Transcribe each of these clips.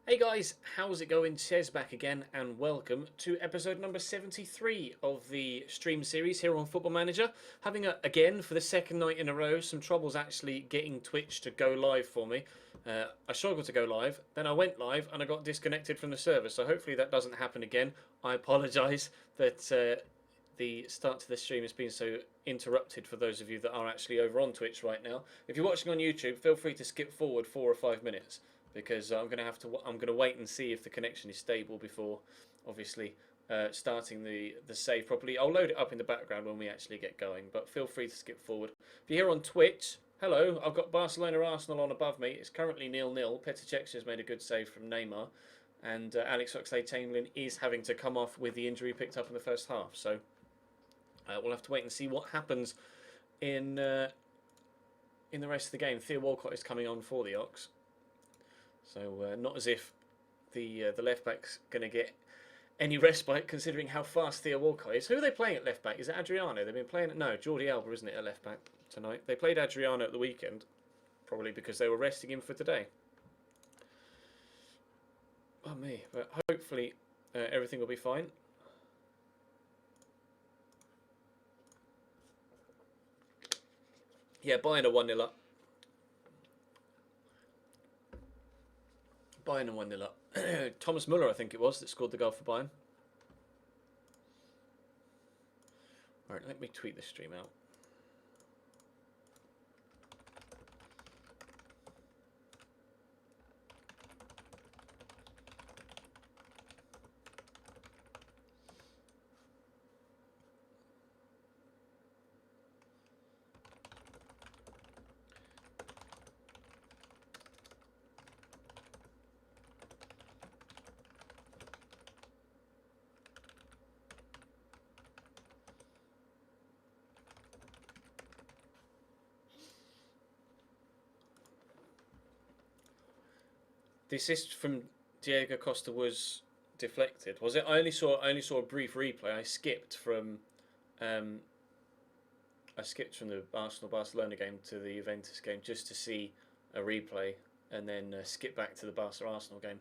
Hey guys, how's it going? Ches back again, and welcome to episode number 73 of the stream series here on Football Manager. Having, again, for the second night in a row, some troubles actually getting Twitch to go live for me. I struggled to go live, then I went live, and I got disconnected from the server, so hopefully that doesn't happen again. I apologise that the start to the stream has been so interrupted for those of you that are actually over on Twitch right now. If you're watching on YouTube, feel free to skip forward 4 or 5 minutes, because I'm going to wait and see if the connection is stable before, obviously, starting the save properly. I'll load it up in the background when we actually get going, but feel free to skip forward. If you're here on Twitch, hello, I've got Barcelona Arsenal on above me. It's currently 0-0. Petr Cech has made a good save from Neymar, and Alex Oxlade-Chamberlain is having to come off with the injury picked up in the first half. So we'll have to wait and see what happens in the rest of the game. Theo Walcott is coming on for the Ox. So not as if the left back's going to get any respite, considering how fast Theo Walcott is. Who are they playing at left back? Is it Adriano? They've been playing no, Jordi Alba, isn't it, at left back tonight? They played Adriano at the weekend, probably because they were resting him for today. Oh me, but hopefully everything will be fine. Yeah, Bayern are 1-0 up. Bayern are 1-0 up. Thomas Muller, I think it was, that scored the goal for Bayern. Alright, let me tweet this stream out. The assist from Diego Costa was deflected, was it? I only saw a brief replay. I skipped from the Arsenal Barcelona game to the Juventus game just to see a replay, and then skip back to the Barca Arsenal game.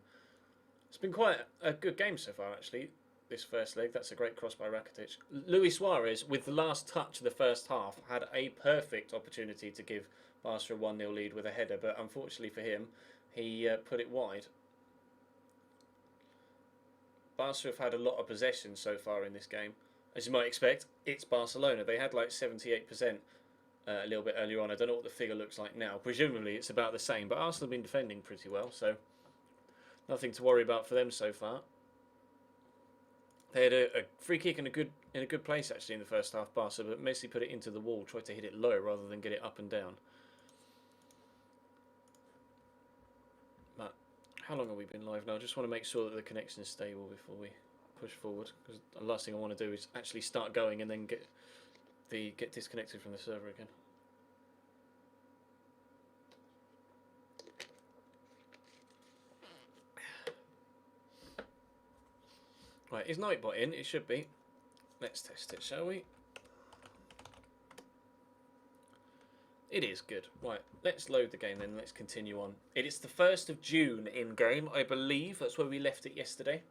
It's been quite a good game so far, actually. This first leg, that's a great cross by Rakitic. Luis Suarez, with the last touch of the first half, had a perfect opportunity to give Barca a 1-0 lead with a header, but unfortunately for him, he put it wide. Barca have had a lot of possession so far in this game. As you might expect, it's Barcelona. They had like 78% a little bit earlier on. I don't know what the figure looks like now. Presumably it's about the same, but Arsenal have been defending pretty well, so nothing to worry about for them so far. They had a free kick in a good place actually in the first half, Barca, but Messi put it into the wall, tried to hit it low rather than get it up and down. But how long have we been live now? I just want to make sure that the connection is stable before we push forward, because the last thing I want to do is actually start going and then get disconnected from the server again. Right, is Nightbot in? It should be. Let's test it, shall we? It is good. Right, let's load the game then. Let's continue on. It is the 1st of June in game, I believe. That's where we left it yesterday.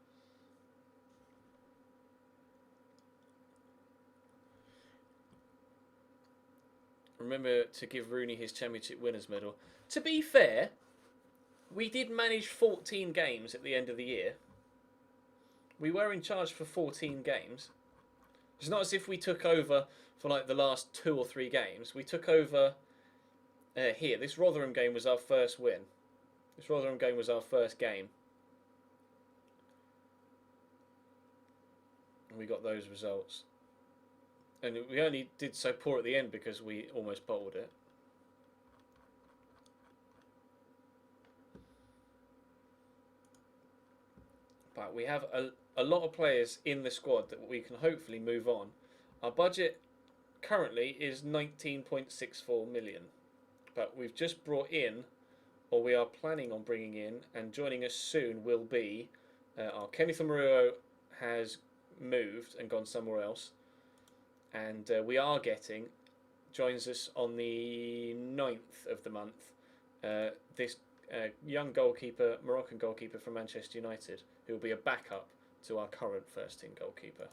Remember to give Rooney his championship winners medal. To be fair, we did manage 14 games at the end of the year. We were in charge for 14 games. It's not as if we took over for like the last 2 or 3 games. We took over here. This Rotherham game was our first win. This Rotherham game was our first game. And we got those results. And we only did so poor at the end because we almost bottled it. But we have a lot of players in the squad that we can hopefully move on. Our budget currently is 19.64 million. But we've just brought in, or we are planning on bringing in, and joining us soon will be, our Kenneth Amaruo has moved and gone somewhere else. And we are joins us on the 9th of the month, this a young goalkeeper, Moroccan goalkeeper from Manchester United, who will be a backup to our current first team goalkeeper.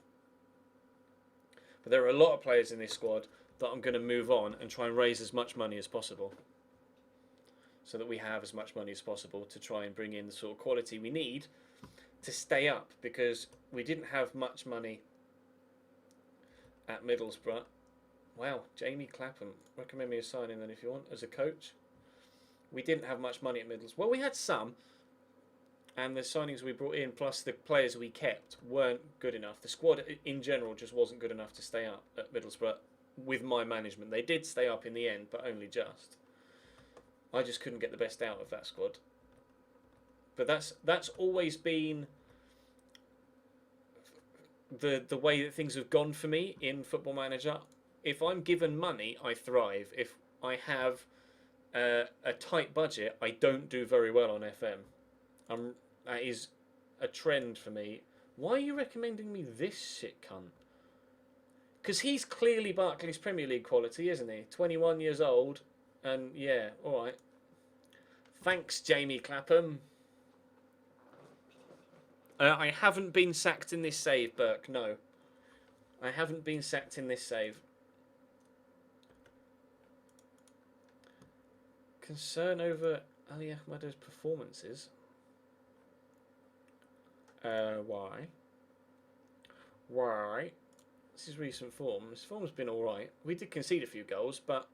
But there are a lot of players in this squad that I'm going to move on and try and raise as much money as possible, so that we have as much money as possible to try and bring in the sort of quality we need to stay up, because we didn't have much money at Middlesbrough. Wow, Jamie Clapham, recommend me a signing then if you want, as a coach. We didn't have much money at Middlesbrough. Well, we had some, and the signings we brought in, plus the players we kept, weren't good enough. The squad in general just wasn't good enough to stay up at Middlesbrough with my management. They did stay up in the end, but only just. I just couldn't get the best out of that squad. But that's always been the way that things have gone for me in Football Manager. If I'm given money, I thrive. If I have a tight budget, I don't do very well on FM. That is a trend for me. Why are you recommending me this shit cunt? Because he's clearly Barclays Premier League quality, isn't he? 21 years old, and yeah, all right. Thanks, Jamie Clapham. I haven't been sacked in this save, Burke. No, I haven't been sacked in this save. Concern over Ali Ahmado's performances. Why? Why? This is recent form. This form's been alright. We did concede a few goals, but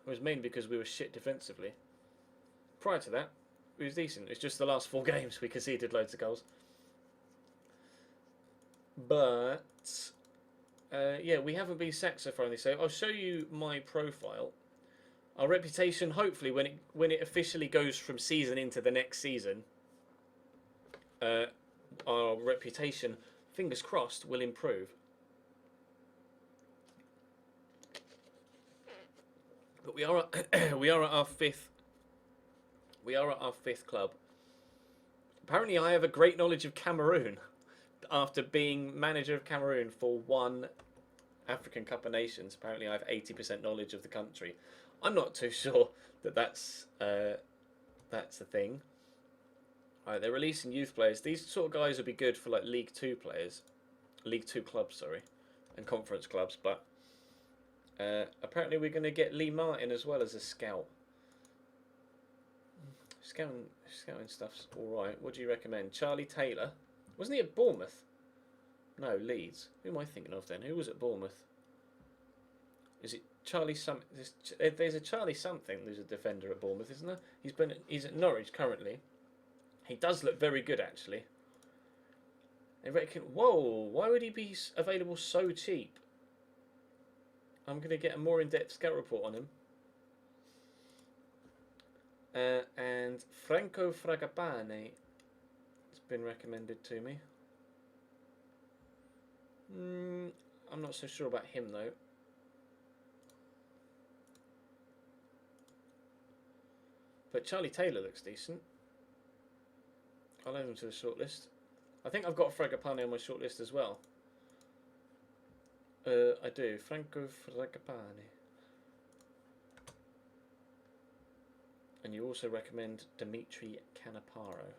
it was mainly because we were shit defensively. Prior to that, it was decent. It's just the last 4 games we conceded loads of goals. But yeah, we haven't been sacked so far in this. So I'll show you my profile. Our reputation, hopefully, when it officially goes from season into the next season, our reputation, fingers crossed, will improve. But we are at, we are at our fifth club. Apparently, I have a great knowledge of Cameroon after being manager of Cameroon for 1 African Cup of Nations. Apparently, I have 80% knowledge of the country. I'm not too sure that that's the thing. Alright, they're releasing youth players. These sort of guys would be good for like League 2 players. League 2 clubs, sorry. And conference clubs. But apparently we're going to get Lee Martin as well as a scout. Scouting stuff's alright. What do you recommend? Charlie Taylor. Wasn't he at Bournemouth? No, Leeds. Who am I thinking of then? Who was at Bournemouth? Is it Charlie something? There's a Charlie something who's a defender at Bournemouth, isn't there? He's at Norwich currently. He does look very good, actually. They reckon, whoa, why would he be available so cheap? I'm going to get a more in-depth scout report on him. And Franco Fragapane has been recommended to me. I'm not so sure about him, though. But Charlie Taylor looks decent. I'll add him to the shortlist. I think I've got Fragapane on my shortlist as well. I do. Franco Fragapane. And you also recommend Dimitri Canaparo.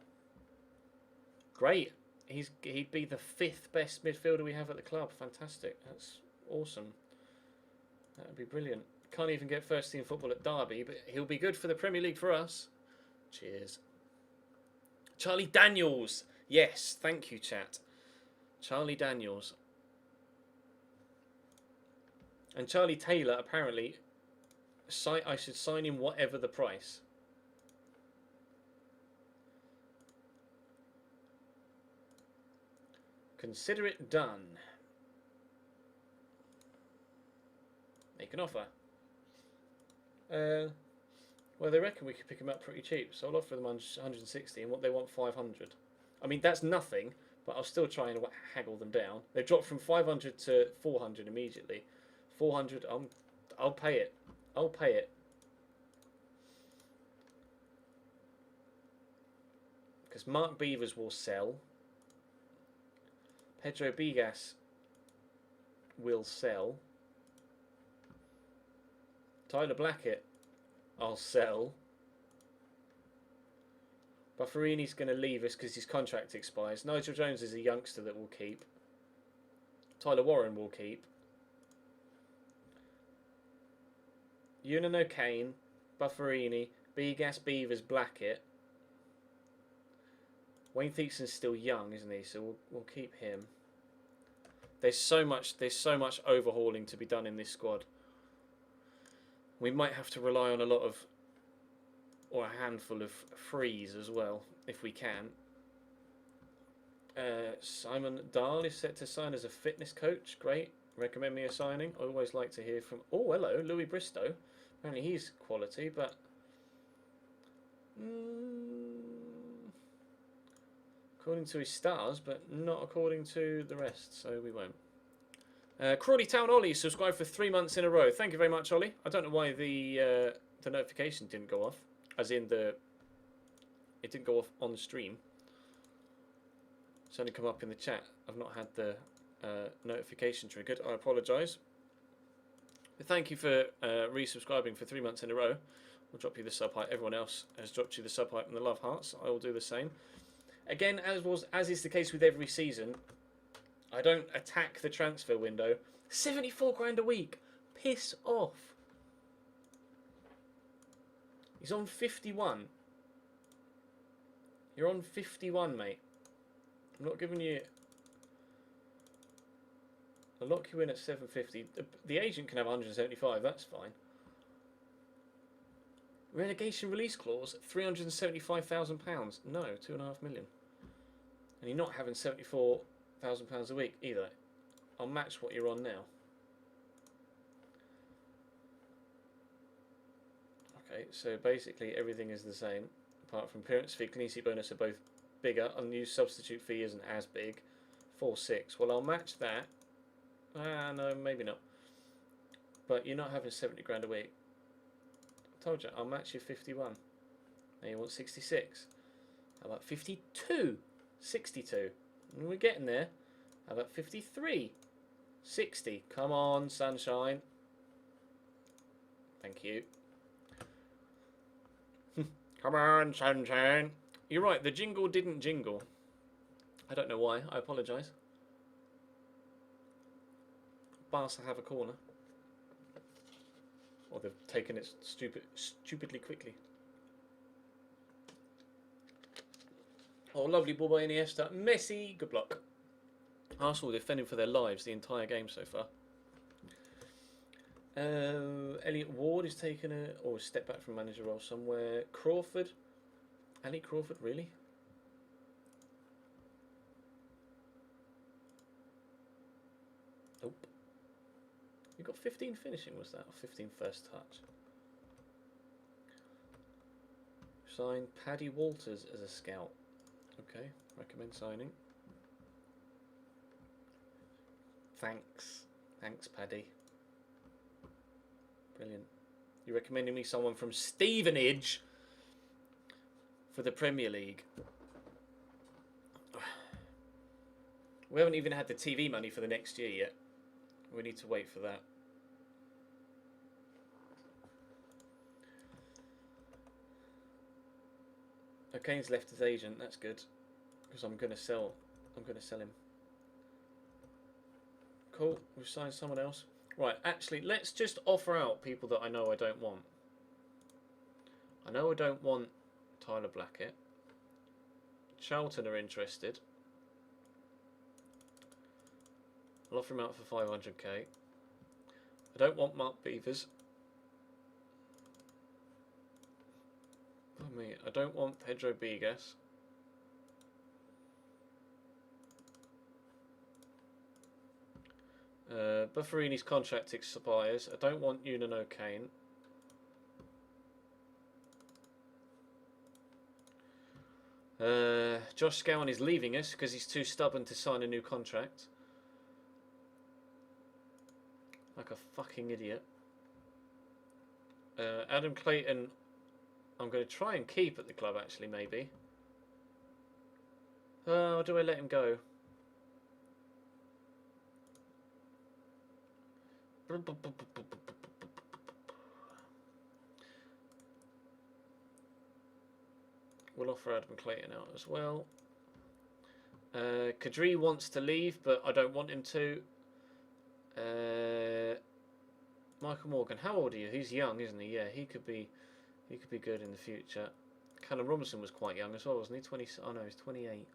Great. He'd be the 5th best midfielder we have at the club. Fantastic. That's awesome. That would be brilliant. Can't even get first team football at Derby, but he'll be good for the Premier League for us. Cheers. Charlie Daniels. Yes, thank you, chat. Charlie Daniels. And Charlie Taylor, apparently, I should sign him whatever the price. Consider it done. Make an offer. Well, they reckon we could pick them up pretty cheap, so I'll offer them 160, and what they want 500. I mean, that's nothing, but I'll still try and haggle them down. They've dropped from 500 to 400 immediately. 400, I'll pay it. I'll pay it. Because Mark Beavers will sell. Pedro Bigas will sell. Tyler Blackett, I'll sell. Bufferini's going to leave us because his contract expires. Nigel Jones is a youngster that we'll keep. Tyler Warren will keep. Yunan O'Kane, Bufferini, Bigas, Beavers, Blackett. Wayne Theakson's still young, isn't he? So we'll keep him. There's so much overhauling to be done in this squad. We might have to rely on a lot of, or a handful of frees as well, if we can. Simon Dahl is set to sign as a fitness coach. Great. Recommend me a signing. I always like to hear from... Oh, hello, Louis Bristow. Apparently he's quality, but... according to his stars, but not according to the rest, so we won't. Crawley Town Ollie subscribed for 3 months in a row. Thank you very much, Ollie. I don't know why the notification didn't go off, as in it didn't go off on the stream. It's only come up in the chat. I've not had the notification triggered. I apologise. But thank you for resubscribing for 3 months in a row. We'll drop you the sub height. Everyone else has dropped you the sub height and the love hearts. I will do the same. Again, as is the case with every season, I don't attack the transfer window. 74 grand a week. Piss off. He's on 51. You're on 51, mate. I'm not giving you... I'll lock you in at 750. The agent can have 175, that's fine. Relegation release clause, £375,000. No, 2.5 million. And you're not having £74,000 a week either. I'll match what you're on now. Okay, so basically everything is the same, apart from appearance fee, clean sheet bonus are both bigger. Unused substitute fee isn't as big. 4.6. Well, I'll match that. No, maybe not. But you're not having 70 grand a week. I told you, I'll match you 51. Now you want 66. How about 52? 62. And we're getting there. How about 53? 60. Come on, sunshine. Thank you. Come on, sunshine. You're right, the jingle didn't jingle. I don't know why. I apologise. Barca have a corner. Or they've taken it stupidly quickly. Oh, lovely ball by Iniesta. Messi, good block. Arsenal defending for their lives the entire game so far. Elliot Ward is taking a step back from manager role somewhere. Crawford. Ali Crawford, really? Nope. You got 15 finishing, was that? Or 15 first touch? Signed Paddy Walters as a scout. Okay, recommend signing. Thanks. Thanks, Paddy. Brilliant. You're recommending me someone from Stevenage for the Premier League. We haven't even had the TV money for the next year yet. We need to wait for that. O'Kane's left his agent. That's good, because I'm gonna sell him. Cool. We've signed someone else. Right. Actually, let's just offer out people that I know I don't want. I know I don't want Tyler Blackett. Charlton are interested. I'll offer him out for 500k. I don't want Mark Beavers. Oh, me. I don't want Pedro Bigas. Bufferini's contract expires. I don't want Yunan O'Kane. Josh Scowen is leaving us because he's too stubborn to sign a new contract. Like a fucking idiot. Adam Clayton, I'm going to try and keep at the club, actually, maybe. Or do I let him go? We'll offer Adam Clayton out as well. Kadri wants to leave, but I don't want him to. Michael Morgan, how old are you? He's young, isn't he? Yeah, he could be good in the future. Callum Robinson was quite young as well, wasn't he? 20. Oh no, he's 28.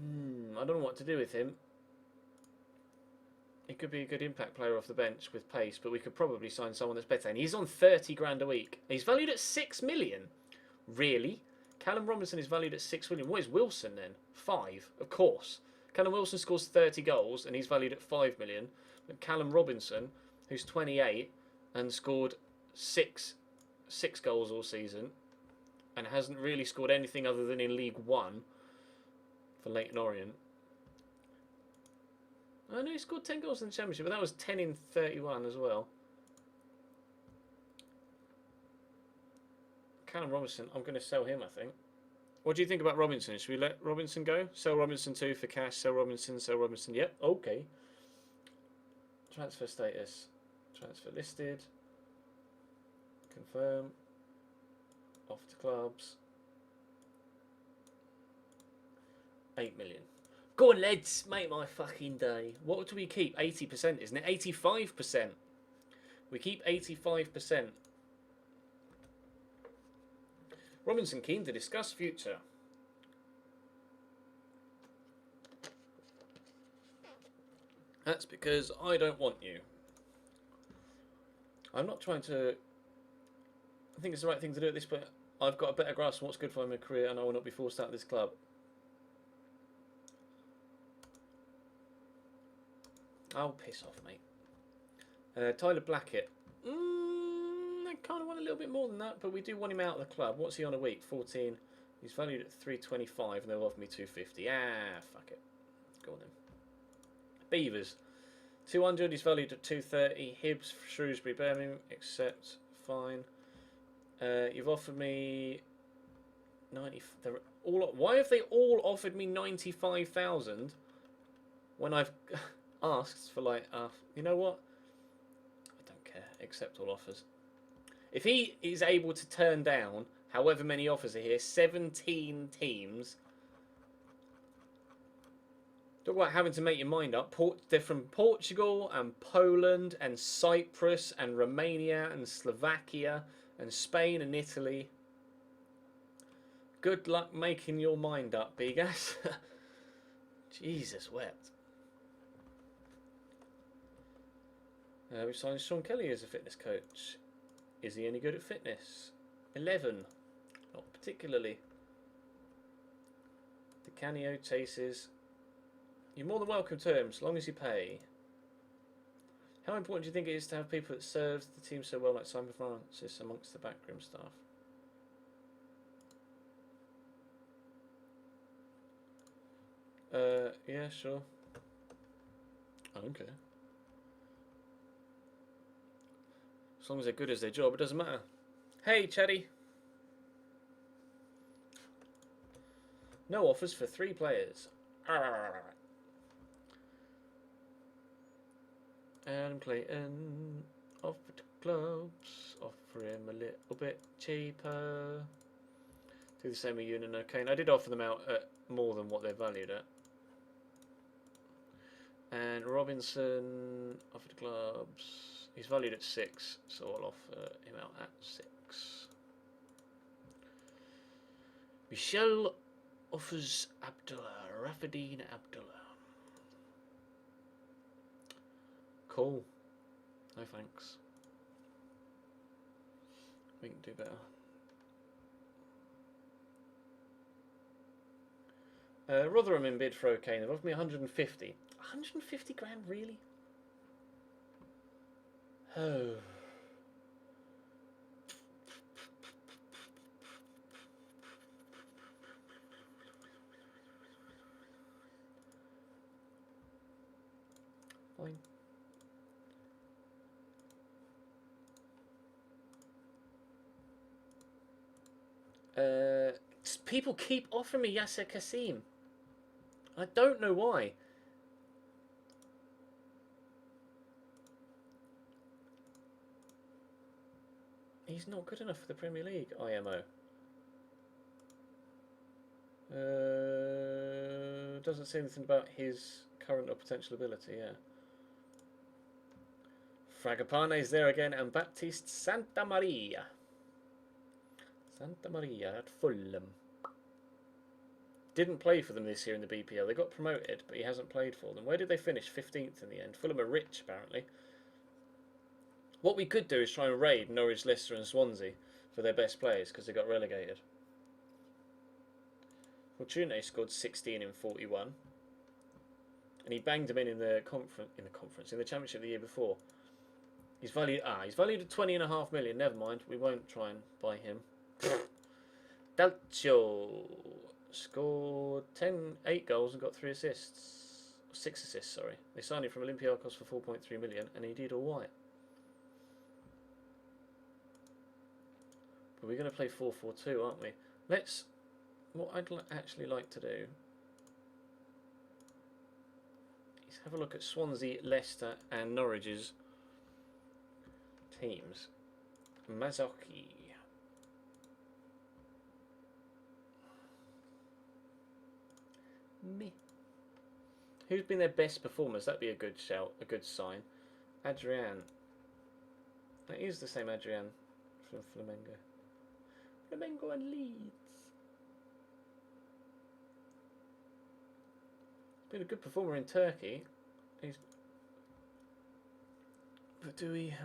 I don't know what to do with him. He could be a good impact player off the bench with pace, but we could probably sign someone that's better. And he's on 30 grand a week. He's valued at 6 million. Really? Callum Robinson is valued at 6 million. What is Wilson then? 5, of course. Callum Wilson scores 30 goals and he's valued at 5 million. But Callum Robinson, who's 28 and scored six goals all season and hasn't really scored anything other than in League One for Leyton Orient. I know he scored 10 goals in the Championship, but that was 10 in 31 as well. Callum Robinson, I'm going to sell him, I think. What do you think about Robinson? Should we let Robinson go? Sell Robinson 2 for cash, sell Robinson, sell Robinson. Yep, okay. Transfer status. Transfer listed. Confirm. Off to clubs. 8 million. Go on, lads. Make my fucking day. What do we keep? 80%, isn't it? 85%. We keep 85%. Robinson keen to discuss future. That's because I don't want you. I'm not trying to... I think it's the right thing to do at this point. I've got a better grasp on what's good for my career and I will not be forced out of this club. Oh, piss off, mate. Tyler Blackett. I kind of want a little bit more than that, but we do want him out of the club. What's he on a week? 14. He's valued at 325 and they'll offer me 250. Ah, fuck it. Go on then. Beavers. 200, he's valued at 230. Hibs, Shrewsbury, Birmingham, accept, fine. You've offered me 90. Why have they all offered me 95,000 when I've asked for like, you know what? I don't care. Accept all offers. If he is able to turn down however many offers are here, 17 teams. Talk about having to make your mind up. They're from Portugal and Poland and Cyprus and Romania and Slovakia and Spain and Italy. Good luck making your mind up, Bigas. Jesus wept. We signed Sean Kelly as a fitness coach. Is he any good at fitness? 11. Not particularly. DeCanio chases. You're more than welcome to him, as long as you pay. How important do you think it is to have people that serve the team so well, like Simon Francis, amongst the backroom staff? Yeah, sure. Okay. As long as they're good as their job, it doesn't matter. Hey, Chatty. No offers for 3 players. Adam Clayton offered to clubs. Offer him a little bit cheaper. Do the same with Ewan and Kane. I did offer them out at more than what they're valued at. And Robinson offered clubs. He's valued at 6, so I'll offer him out at 6. Michelle offers Abdullah. Rafadine Abdullah. Cool. No thanks. We can do better. Rotherham in bid for O'Kane. They've offered me 150. 150 grand, really? Oh. Fine. People keep offering me Yasser Kasim. I don't know why. He's not good enough for the Premier League, IMO. Doesn't say anything about his current or potential ability, yeah. Fragapane's there again, and Baptiste Santa Maria. Santa Maria at Fulham. Didn't play for them this year in the BPL. They got promoted, but he hasn't played for them. Where did they finish? 15th in the end. Fulham are rich, apparently. What we could do is try and raid Norwich, Leicester and Swansea for their best players, because they got relegated. Fortune scored 16 in 41. And he banged them in the championship the year before. He's valued at 20.5 million. Never mind, we won't try and buy him. Dalcio scored 8 goals and got 3 assists. 6 assists, sorry. They signed him from Olympiacos for 4.3 million, and he did all right. But we're going to play 4-4-2, aren't we? What I'd actually like to do is have a look at Swansea, Leicester and Norwich's teams. Mazzocchi. Me. Who's been their best performers? That'd be a good shout, a good sign. Adrian. That is the same Adrian from Flamengo. Flamengo and Leeds. Been a good performer in Turkey. But do we?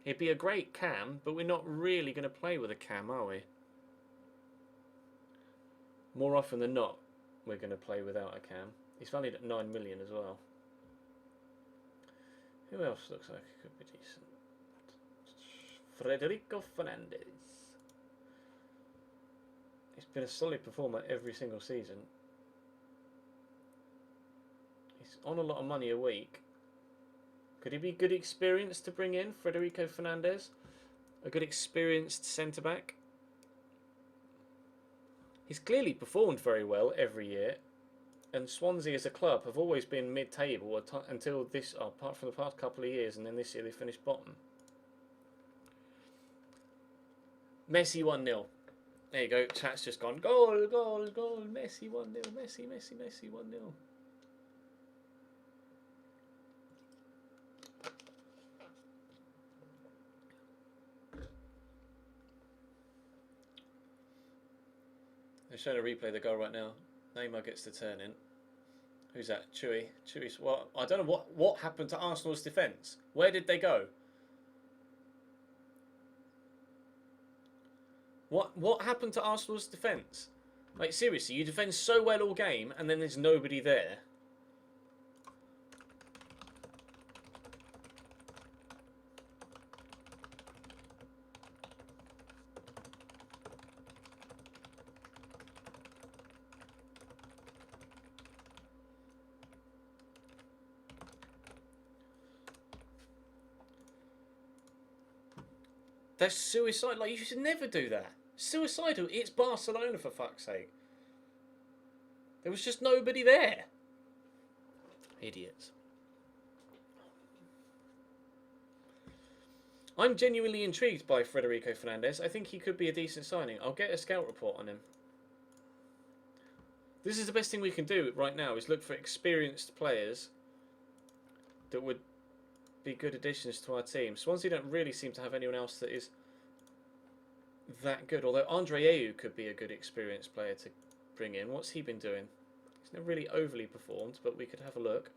He'd be a great cam, but we're not really going to play with a cam, are we? More often than not, we're going to play without a cam. He's valued at 9 million as well. Who else looks like he could be decent? Federico Fernandez. He's been a solid performer every single season. He's on a lot of money a week. Could he be good experience to bring in, Federico Fernandez? A good experienced centre-back? He's clearly performed very well every year, and Swansea as a club have always been mid-table until this, apart from the past couple of years, and then this year they finished bottom. Messi 1-0. There you go, chat's just gone, goal, goal, goal, Messi 1-0, Messi, Messi, Messi 1-0. They're showing a replay of the goal right now. Neymar gets the turn in. Who's that? Chewy. Chewy's. Well, I don't know what happened to Arsenal's defence. Where did they go? What happened to Arsenal's defence? Like, seriously, you defend so well all game and then there's nobody there. That's suicide. Like, you should never do that. Suicidal. It's Barcelona, for fuck's sake. There was just nobody there. Idiots. I'm genuinely intrigued by Federico Fernandez. I think he could be a decent signing. I'll get a scout report on him. This is the best thing we can do right now, is look for experienced players that would be good additions to our team. Swansea don't really seem to have anyone else that is that good. Although Andre Ayew could be a good experienced player to bring in. What's he been doing? He's never really overly performed, but we could have a look.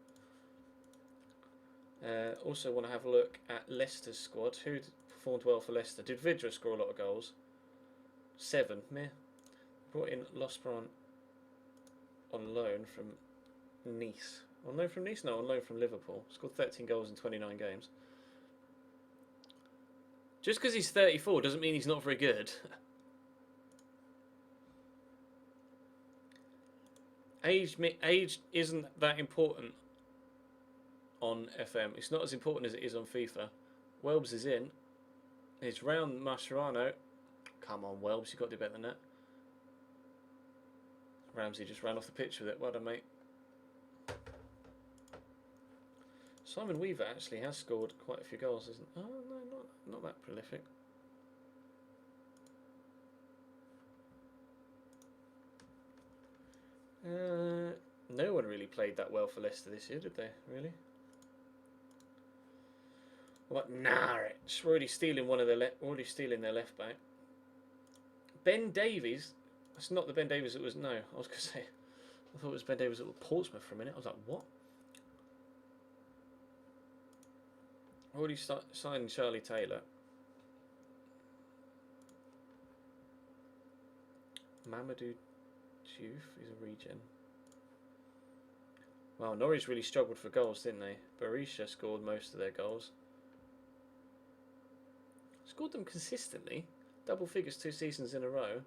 Also want to have a look at Leicester's squad. Who performed well for Leicester? Did Vidra score a lot of goals? 7. Meh. Brought in Losperon on loan from Nice. On loan from Nice? No, on loan from Liverpool. Scored 13 goals in 29 games. Just because he's 34 doesn't mean he's not very good. Age isn't that important on FM. It's not as important as it is on FIFA. Welbs is in. It's round Mascherano. Come on, Welbs, you've got to do better than that. Ramsey just ran off the pitch with it. Well done, mate. Simon Weaver actually has scored quite a few goals, isn't he? Oh, no, not that prolific. really played that well for Leicester this year, did they? Really? What? Norwich. We're already stealing one of their already stealing their left back. Ben Davies. That's not the Ben Davies that was. No, I was gonna say. I thought it was Ben Davies at Portsmouth for a minute. I was like, what? Already signed Charlie Taylor. Mamadou Diouf is a regen. Wow, Norwich really struggled for goals, didn't they? Berisha scored most of their goals. Scored them consistently. Double figures 2 seasons in a row.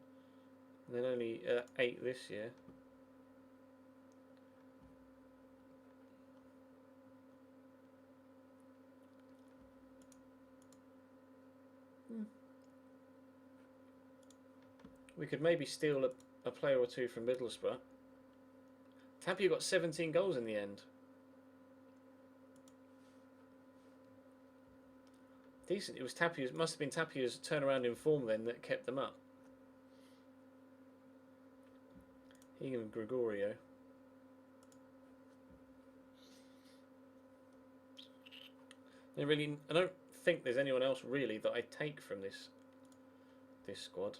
And then only 8 this year. We could maybe steal a player or two from Middlesbrough. Tapia got 17 goals in the end. Decent. It was Tapia's. Must have been Tapia's turnaround in form then that kept them up. He and Gregorio. I don't think there's anyone else really that I take from this squad.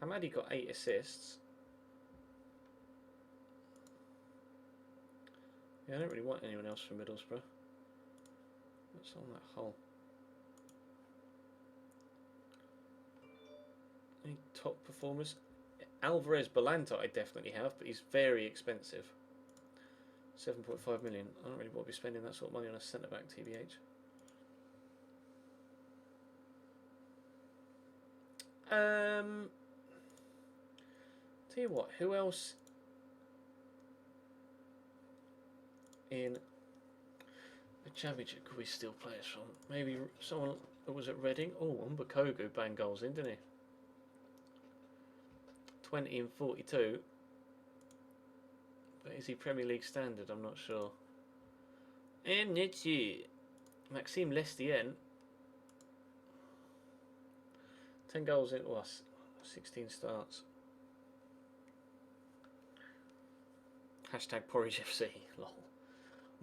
Hamadi got 8 assists. Yeah, I don't really want anyone else from Middlesbrough. What's on that hull? Any top performers? Alvarez Balanta I definitely have, but he's very expensive. 7.5 million. I don't really want to be spending that sort of money on a centre-back, TBH. Tell you what, who else in the Championship could we steal players from? Maybe someone that was at Reading. Oh, Umbakogu banged goals in, didn't he? 20 and 42. But is he Premier League standard? I'm not sure. And it's Maxime Lestien. 10 goals in, 16 starts. Hashtag Porridge FC. Lol.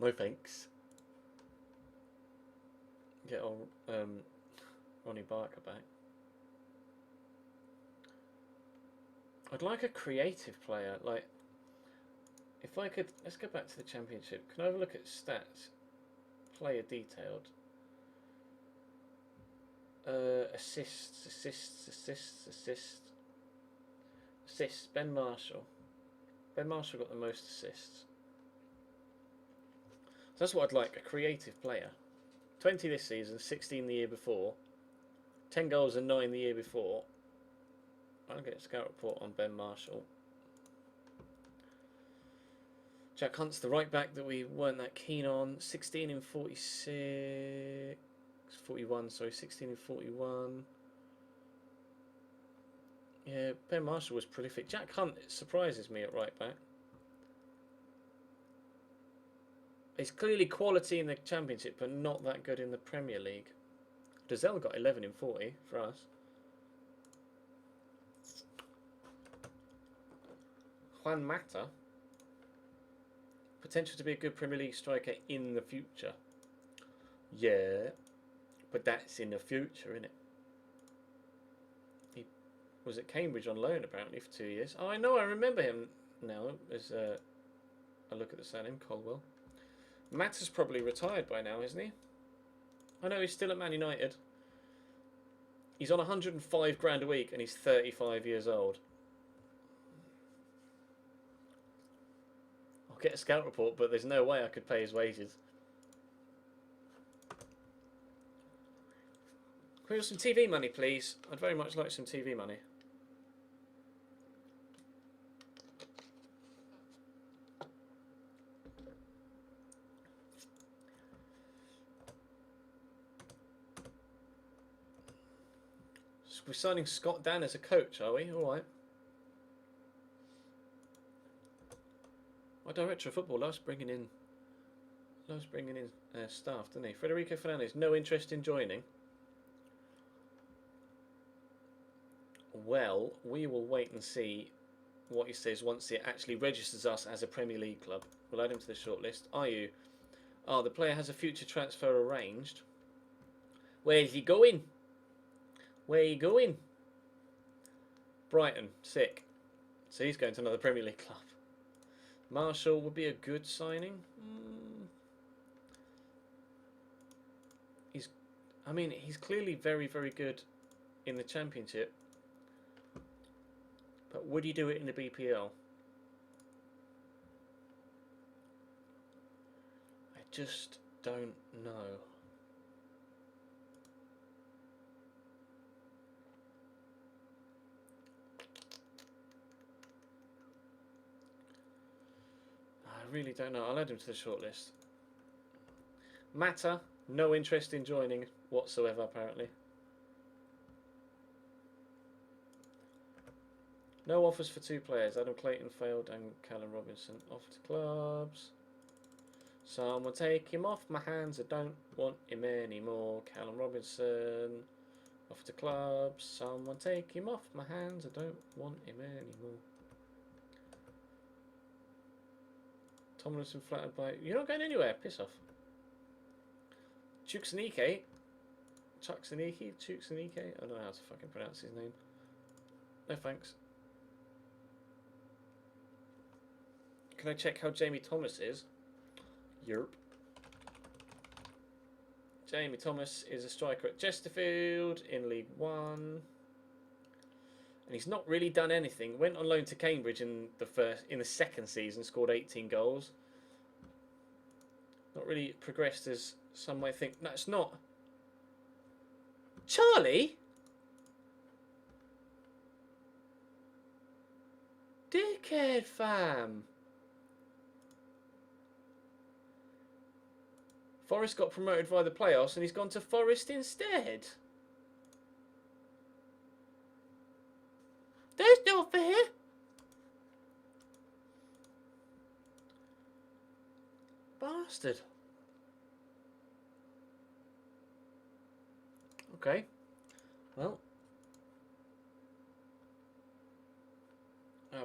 No thanks. Get on Ronnie Barker back. I'd like a creative player. Like, if I could, let's go back to the Championship. Can I have a look at stats? Player detailed. Assists. Ben Marshall. Ben Marshall got the most assists. So that's what I'd like, a creative player. 20 this season, 16 the year before. 10 goals and 9 the year before. I'll get a scout report on Ben Marshall. Jack Hunt's the right back that we weren't that keen on. 16 in 46... 41, sorry, 16 in 41. Yeah, Ben Marshall was prolific. Jack Hunt surprises me at right back. He's clearly quality in the Championship, but not that good in the Premier League. Dazelle got 11 in 40 for us. Juan Mata. Potential to be a good Premier League striker in the future. Yeah, but that's in the future, isn't it? He was at Cambridge on loan apparently for 2 years. Oh, I know, I remember him now. As I look at the surname, Colwell. Mata's probably retired by now, isn't he? I know he's still at Man United. He's on 105 grand a week and he's 35 years old. I'll get a scout report, but there's no way I could pay his wages. Can we have some TV money, please? I'd very much like some TV money. We're signing Scott Dan as a coach, are we? All right. Our director of football loves bringing in staff, doesn't he? Federico Fernandez, no interest in joining. Well, we will wait and see what he says once it actually registers us as a Premier League club. We'll add him to the shortlist. Are you? Oh, the player has a future transfer arranged. Where's he going? Where are you going? Brighton, sick. So he's going to another Premier League club. Marshall would be a good signing. He's clearly very, very good in the Championship. But would he do it in the BPL? I just don't know. I really don't know. I'll add him to the shortlist. Mata, no interest in joining whatsoever, apparently. No offers for 2 players. Adam Clayton failed and Callum Robinson off to clubs. Someone take him off my hands. I don't want him anymore. Callum Robinson off to clubs. Someone take him off my hands. I don't want him anymore. Tomlinson flattered by... You're not going anywhere. Piss off. Chuksanike. Chuksanike? I don't know how to fucking pronounce his name. No thanks. Can I check how Jamie Thomas is? Yerp. Jamie Thomas is a striker at Chesterfield in League One. And he's not really done anything. Went on loan to Cambridge in the second season, scored 18 goals. Not really progressed as some might think. No, it's not. Charlie? Dickhead, fam. Forest got promoted via the playoffs and he's gone to Forest instead. That's not fair. Bastard. Okay. Well.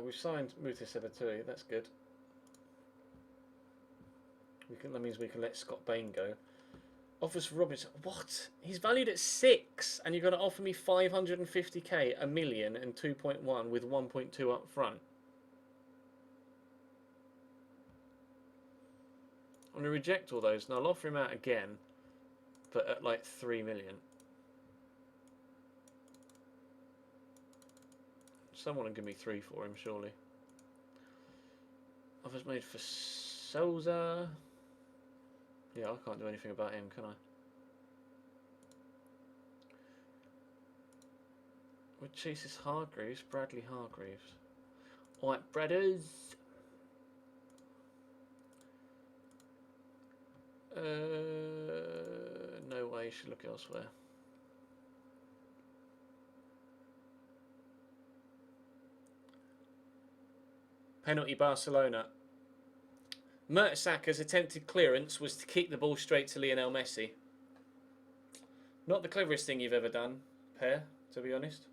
We've signed Ep73. That's good. That means we can let Scott Bain go. Offers for Robinson. What? He's valued at 6, and you're going to offer me 550k, a million, and 2.1 with 1.2 up front. I'm going to reject all those, and I'll offer him out again, but at like 3 million. Someone will give me 3 for him, surely. Offers made for Souza. Yeah, I can't do anything about him, can I? What chases Hargreaves? Bradley Hargreaves. Alright, brothers. No way, you should look elsewhere. Penalty Barcelona. Mertesacker's attempted clearance was to kick the ball straight to Lionel Messi. Not the cleverest thing you've ever done, Per, to be honest.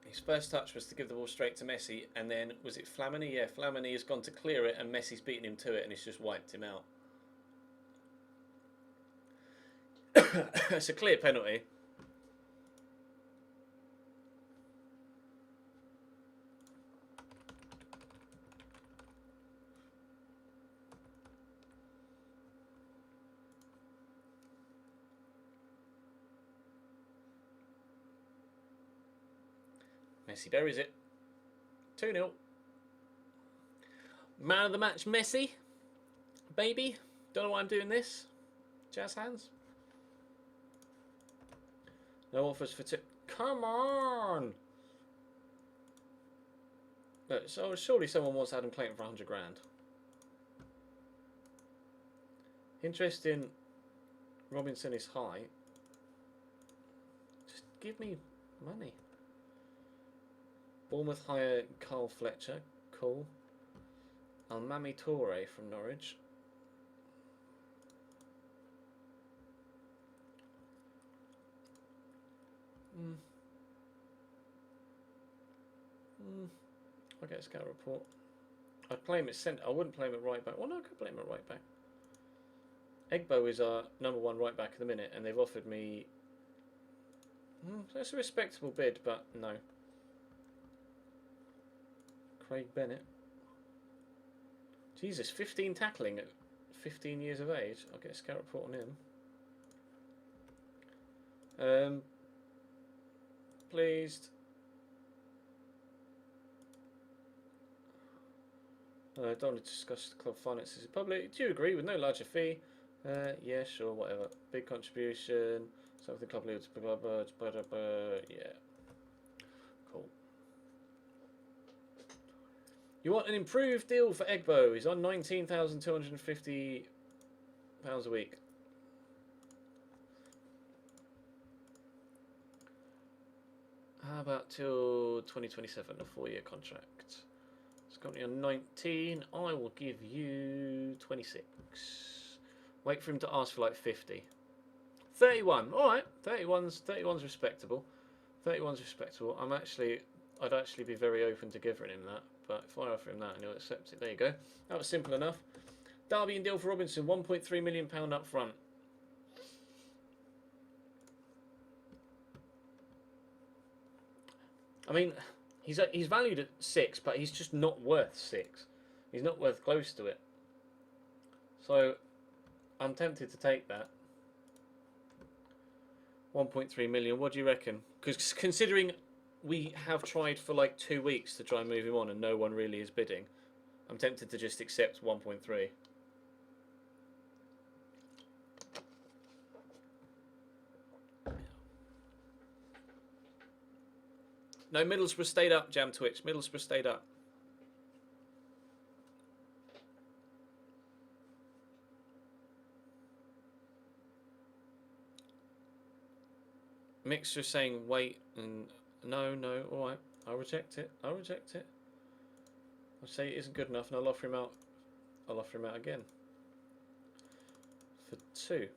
His first touch was to give the ball straight to Messi, and then, was it Flamini? Yeah, Flamini has gone to clear it, and Messi's beaten him to it, and he's just wiped him out. It's a clear penalty. Messi buries it. 2-0. Man of the match, Messi. Baby. Don't know why I'm doing this. Jazz hands. No offers for Come on! Look, so surely someone wants Adam Clayton for 100 grand. Interest in Robinson is high. Just give me money. Bournemouth hire Carl Fletcher. Cool. Almami Toure from Norwich. Mm. I'll get a scout report. I'd play him at centre. I wouldn't play him at right back. Well, no, I could play him at right back. Egbo is our #1 right back at the minute, and they've offered me. That's a respectable bid, but no. Craig Bennett. Jesus, 15 tackling at 15 years of age. I'll get a scout report on him. Pleased. I don't want to discuss the club finances in public. Do you agree with no larger fee? Yeah, sure, whatever. Big contribution. Something club leads. Yeah. Cool. You want an improved deal for Egbo? He's on £19,250 a week. How about till 2027, a 4-year contract? It's currently on 19. I will give you 26. Wait for him to ask for like 50. 31. All right. 31's respectable. 31's respectable. I'd actually be very open to giving him that. But if I offer him that and he'll accept it, there you go. That was simple enough. Derby and deal for Robinson, £1.3 million up front. I mean, he's valued at 6, but he's just not worth 6. He's not worth close to it. So I'm tempted to take that. 1.3 million. What do you reckon? Because considering we have tried for like 2 weeks to try and move him on and no one really is bidding, I'm tempted to just accept 1.3. No, Middlesbrough stayed up, Jam Twitch. Middlesbrough stayed up. Mixture saying wait and no, alright. I'll reject it. I'll say it isn't good enough and I'll offer him out. I'll offer him out again. For 2.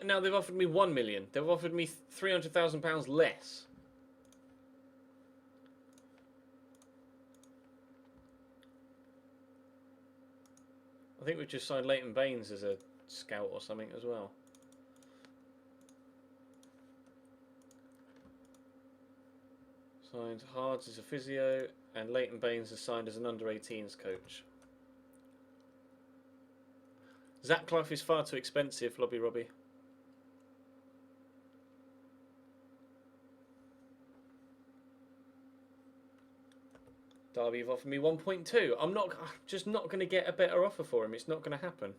Now they've offered me 1 million. They've offered me £300,000 less. I think we've just signed Leighton Baines as a scout or something as well. Signed Hards as a physio, and Leighton Baines is signed as an under-18s coach. Zach Clough is far too expensive, Lobby Robbie. Derby have offered me 1.2. I'm just not going to get a better offer for him. It's not going to happen.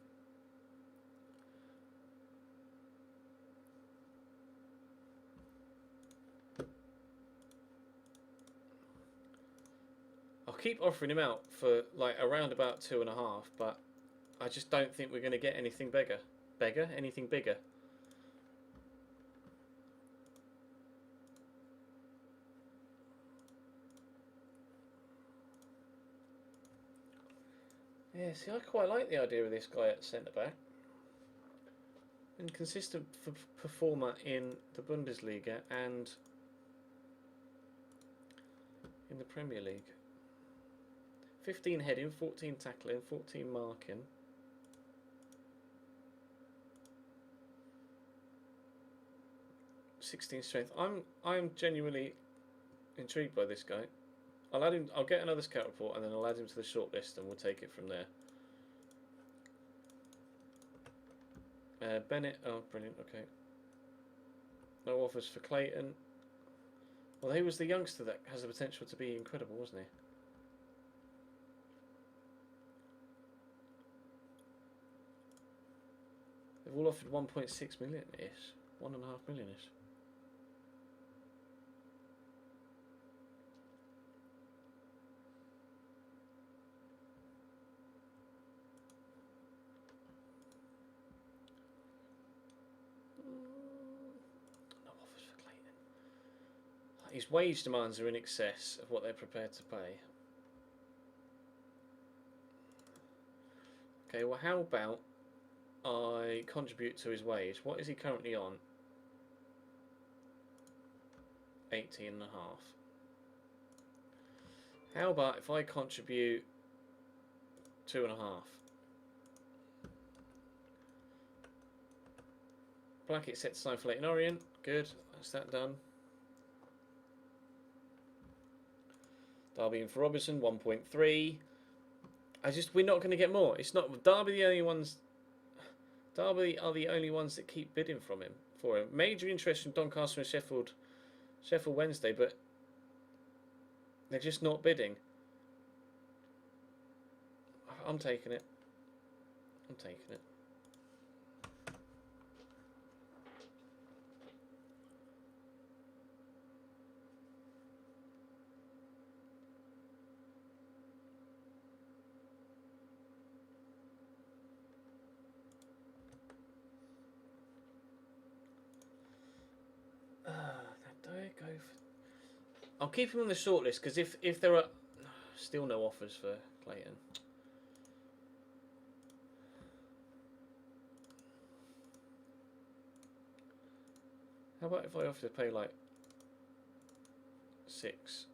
I'll keep offering him out for like around about 2.5, but I just don't think we're going to get anything bigger. Anything bigger. Yeah, see, I quite like the idea of this guy at centre-back. And consistent performer in the Bundesliga and in the Premier League. 15 heading, 14 tackling, 14 marking. '16 strength. I'm genuinely intrigued by this guy. I'll add him. I'll get another scout report and then I'll add him to the shortlist and we'll take it from there. Bennett. Oh, brilliant. Okay. No offers for Clayton. Well, he was the youngster that has the potential to be incredible, wasn't he? They've all offered 1.6 million-ish. 1.5 million-ish. His wage demands are in excess of what they're prepared to pay. Okay, well, how about I contribute to his wage? What is he currently on? 18.5. How about if I contribute 2.5? Blackett set to sign for Leighton Orient. Good, that's that done. Derby in for Robertson, 1.3. We're not going to get more. It's not Derby the only ones. Derby are the only ones that keep bidding for him. Major interest from Doncaster and Sheffield Wednesday, but they're just not bidding. I'm taking it. I'm taking it. I'll keep him on the shortlist because if there are still no offers for Clayton. How about if I offer to pay like 6?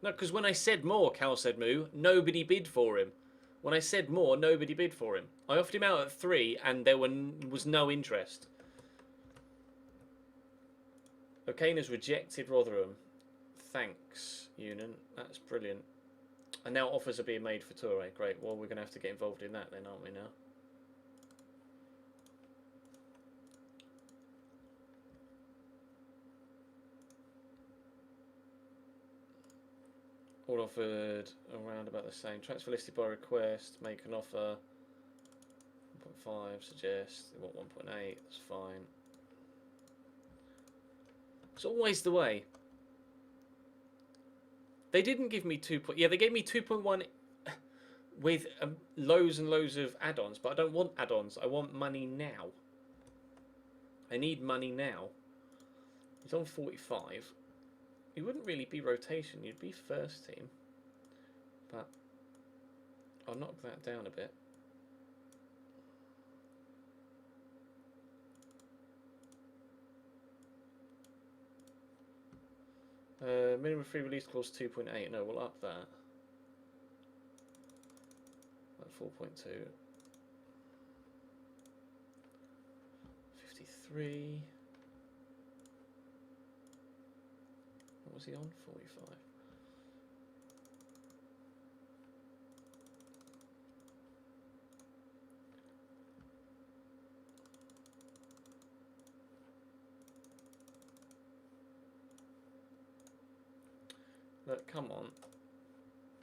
No, because when I said more, Cal said moo, nobody bid for him. When I said more, nobody bid for him. I offered him out at 3 and there was no interest. O'Kane has rejected Rotherham. Thanks, Union. That's brilliant. And now offers are being made for Toure. Great. Well, we're going to have to get involved in that then, aren't we now? All offered around about the same. Transfer listed by request. Make an offer. 1.5. Suggest. They want 1.8. That's fine. It's always the way. They didn't give me 2. Yeah, they gave me 2.1 with loads and loads of add-ons, but I don't want add-ons. I want money now. I need money now. He's on 45. He wouldn't really be rotation. You'd be first team. But I'll knock that down a bit. Minimum free release clause 2.8. No, we'll up that. Like 4.2. 53. What was he on? 45. Look, come on.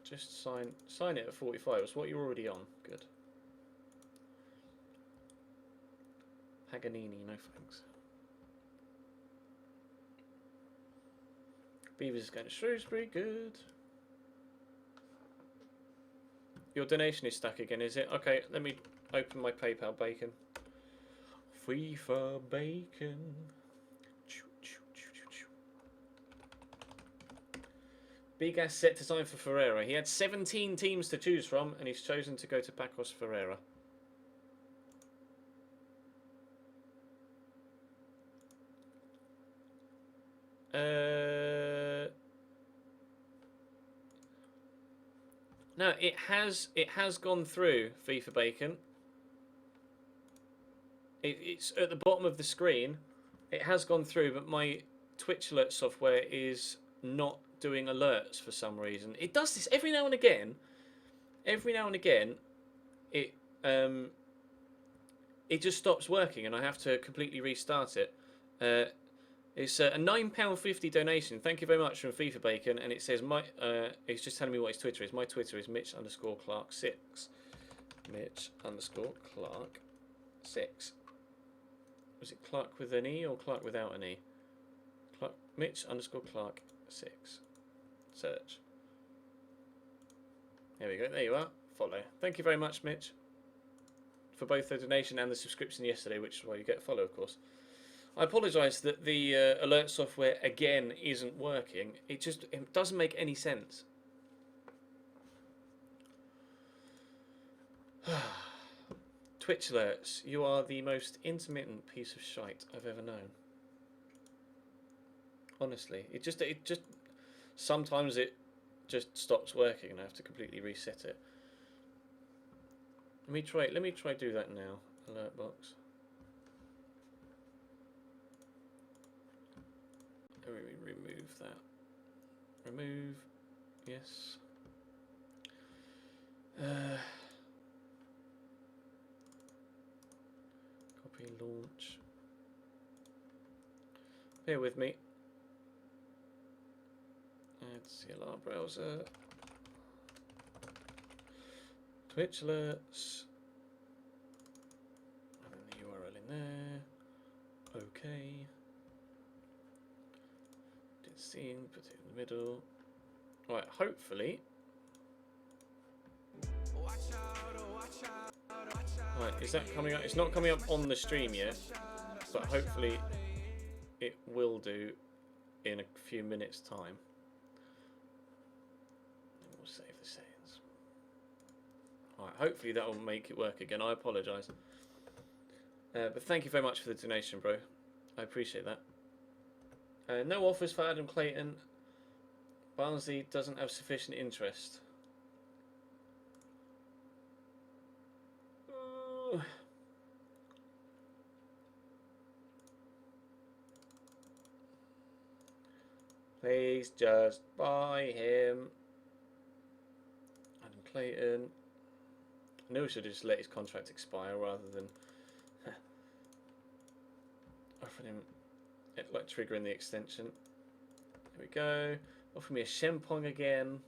Just sign it at 45. It's what you're already on. Good. Paganini, no thanks. Beavers is going to Shrewsbury, good. Your donation is stuck again, is it? Okay, let me open my PayPal bacon. FIFA bacon. Bigas set to sign for Ferreira. He had 17 teams to choose from, and he's chosen to go to Pacos Ferreira. No, it has gone through FIFA Bacon. It's at the bottom of the screen. It has gone through, but my Twitch alert software is not doing alerts for some reason. It does this every now and again. Every now and again, it just stops working, and I have to completely restart it. It's a £9.50 donation. Thank you very much from FIFA Bacon, and it says it's just telling me what his Twitter is. My Twitter is Mitch_Clark6. Mitch_Clark6. Was it Clark with an E or Clark without an E? Mitch_Clark6. Search. There we go. There you are. Follow. Thank you very much, Mitch, for both the donation and the subscription yesterday, which is why you get a follow, of course. I apologise that the alert software again isn't working. It doesn't make any sense. Twitch alerts. You are the most intermittent piece of shite I've ever known. Honestly, it just sometimes it just stops working and I have to completely reset it. Let me try do that now. Alert box. Remove that. Remove. Yes. Copy, launch. Bear with me. Add CLR browser. Twitch alerts. And then the URL in there. Okay. Did scene, put it in the middle. Right, hopefully. Right, is that coming up? It's not coming up on the stream yet, but hopefully it will do in a few minutes' time. And we'll save the settings. Alright, hopefully that will make it work again. I apologise. But thank you very much for the donation, bro. I appreciate that. No offers for Adam Clayton. Barnsley doesn't have sufficient interest. Please just buy him. Adam Clayton. I knew I should have just let his contract expire rather than offering him, like triggering the extension. There we go. Offer me a Shempong again.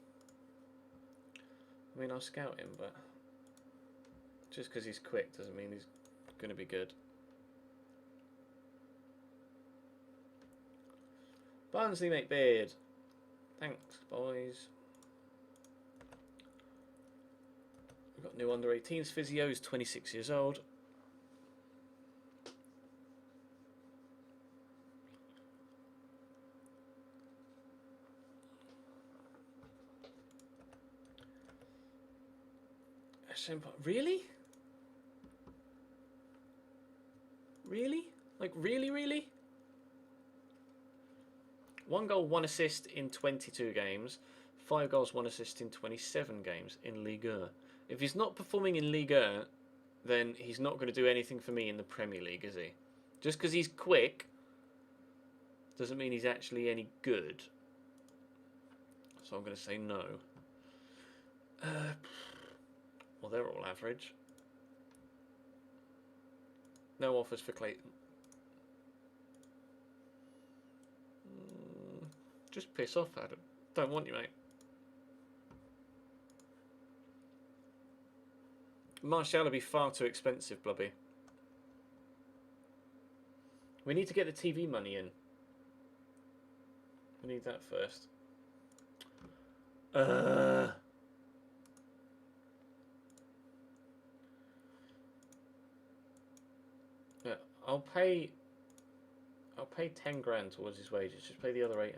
I mean, I'll scout him, but just because he's quick doesn't mean he's going to be good. Barnsley make beard. Thanks, boys. We've got new under 18s. Physio is 26 years old. Really? Really? Like, really? 1 goal, 1 assist in 22 games. 5 goals, 1 assist in 27 games in Ligue 1. If he's not performing in Ligue 1, then he's not going to do anything for me in the Premier League, is he? Just because he's quick doesn't mean he's actually any good. So I'm going to say no. Well, they're all average. No offers for Clayton. Just piss off, Adam. Don't want you, mate. Martial will be far too expensive, Blubby. We need to get the TV money in. We need that first. Yeah, I'll pay 10 grand towards his wages. Just pay the other 8.5.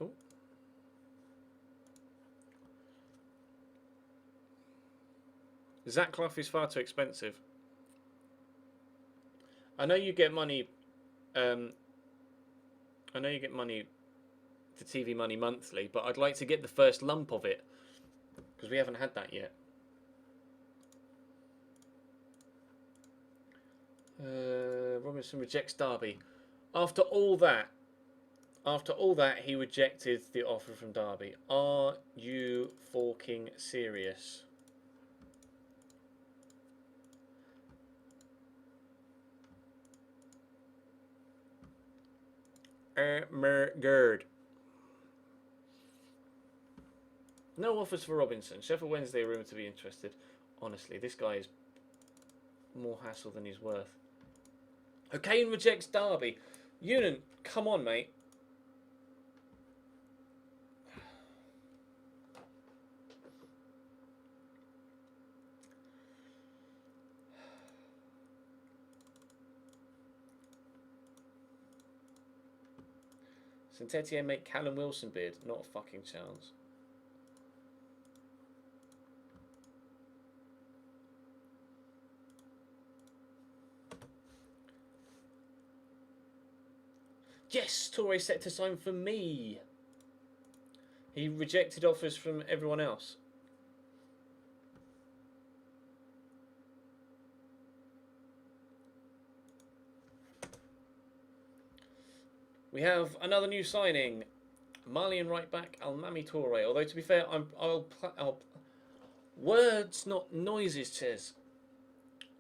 Oh. Zach Clough is far too expensive. I know you get money. I know you get money, the TV money monthly, but I'd like to get the first lump of it because we haven't had that yet. Robinson rejects Derby. After all that, he rejected the offer from Derby. Are you fucking serious? Gerd. No offers for Robinson. Sheffield Wednesday rumored to be interested. Honestly, this guy is more hassle than he's worth. O'Kane rejects Derby. Unan, come on, mate. Tete make Callum Wilson bid? Not a fucking chance. Yes, Torre set to sign for me. He rejected offers from everyone else. We have another new signing, Malian right back Almami Toure. Although to be fair, I'll words not noises. Says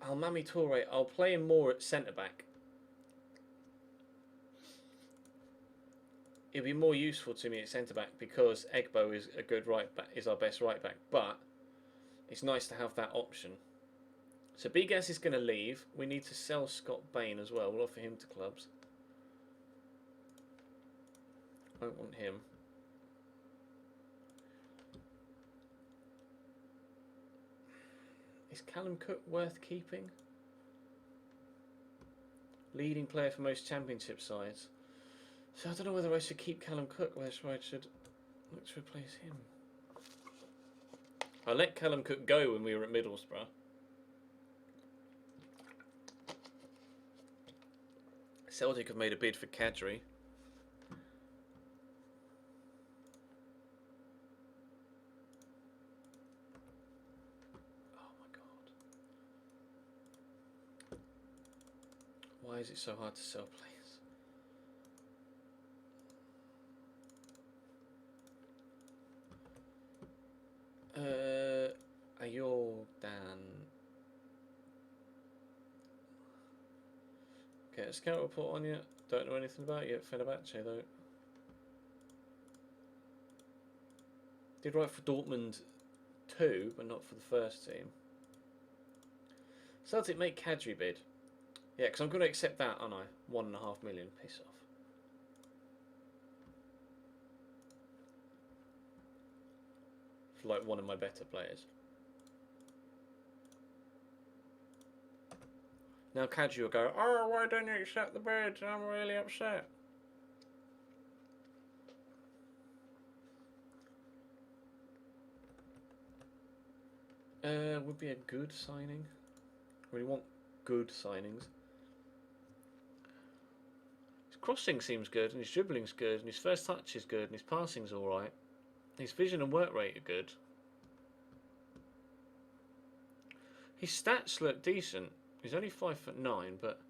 Almami Toure. I'll play him more at centre back. It'd be more useful to me at centre back because Egbo is a good right back, is our best right back. But it's nice to have that option. So Bigas is going to leave. We need to sell Scott Bain as well. We'll offer him to clubs. Won't want him. Is Callum Cook worth keeping? Leading player for most championship sides. So I don't know whether I should keep Callum Cook or whether I should look to replace him. I let Callum Cook go when we were at Middlesbrough. Celtic have made a bid for Kadri. Oh my god. Why is it so hard to sell players? Dan. Okay, a scout report on you. Don't know anything about you at Fenerbahce though. Did write for Dortmund 2, but not for the first team. Celtic make Kadri bid. Yeah, because I'm going to accept that, aren't I? 1.5 million. Piss off. For like one of my better players. Now Kadri will go, oh, why don't you accept the bid? I'm really upset. Would be a good signing. We want good signings. His crossing seems good, and his dribbling's good, and his first touch is good, and his passing's alright. His vision and work rate are good. His stats look decent. He's only 5'9", but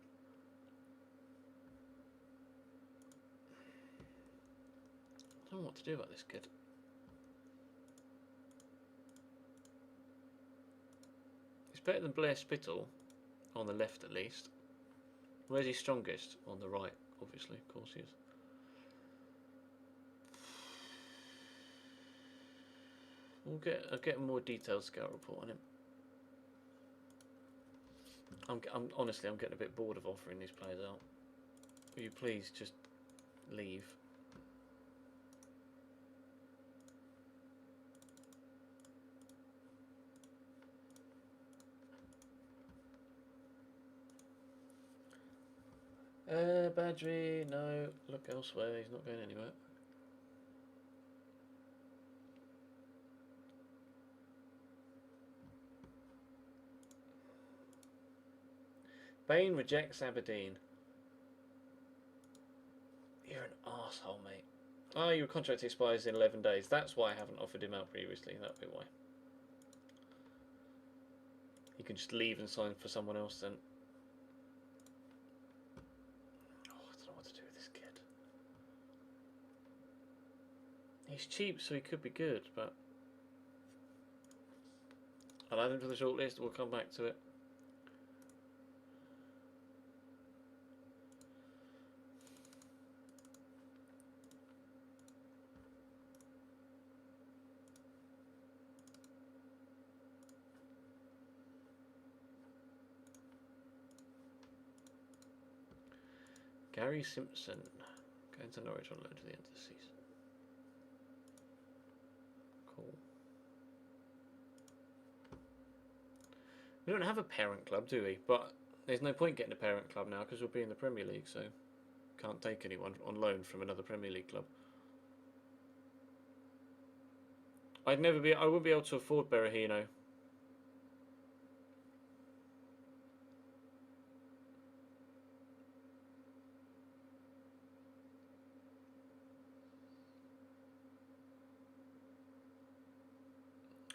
I don't know what to do about this kid. He's better than Blair Spittle, on the left at least. Where's he strongest? On the right, obviously, of course he is. I'll get a more detailed scout report on him. Honestly, I'm getting a bit bored of offering these players out. Will you please just leave? Badri, no. Look elsewhere. He's not going anywhere. Bain rejects Aberdeen. You're an arsehole, mate. Oh, your contract expires in 11 days. That's why I haven't offered him out previously. That'd be why. He can just leave and sign for someone else then. Oh, I don't know what to do with this kid. He's cheap, so he could be good, but I'll add him to the shortlist. We'll come back to it. Gary Simpson going to Norwich on loan to the end of the season. Cool. We don't have a parent club, do we? But there's no point getting a parent club now because we'll be in the Premier League, so Can't take anyone on loan from another Premier League club. I wouldn't be able to afford Berahino.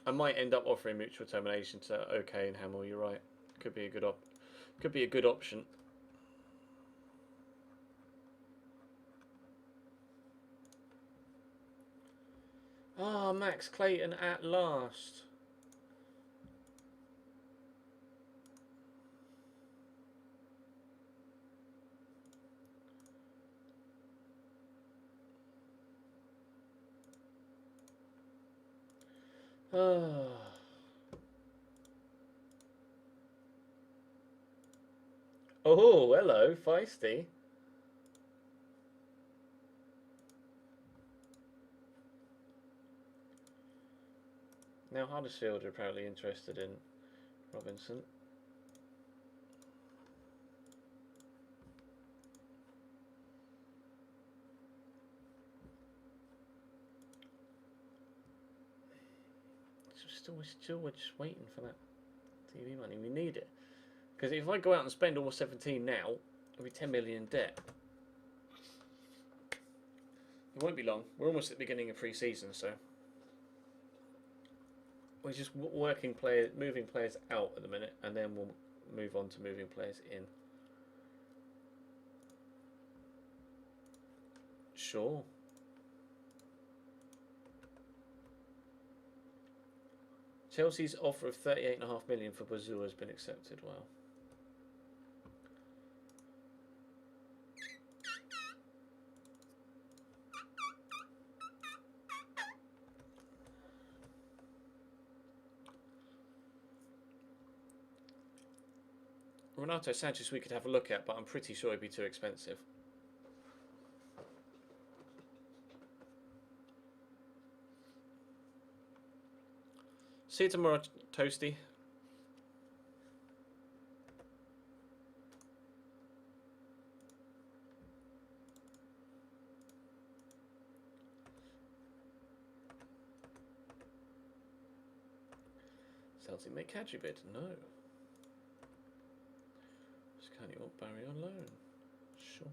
I might end up offering mutual termination to OK and Hamill. You're right. Could be a good option. Ah, Max Clayton at last. Ah. Oh, hello, feisty. Now Huddersfield are apparently interested in Robinson. Still we're just waiting for that TV money. We need it. Because if I go out and spend almost 17 now, I'll be 10 million in debt. It won't be long. We're almost at the beginning of pre-season, so we're just moving players out at the minute, and then we'll move on to moving players in. Sure. Chelsea's offer of 38.5 million for Bazou has been accepted. Wow. Renato Sanchez we could have a look at, but I'm pretty sure it'd be too expensive. See you tomorrow, Toasty. Celtic make Kadri bid? No. Can you want Barry on loan? Sure.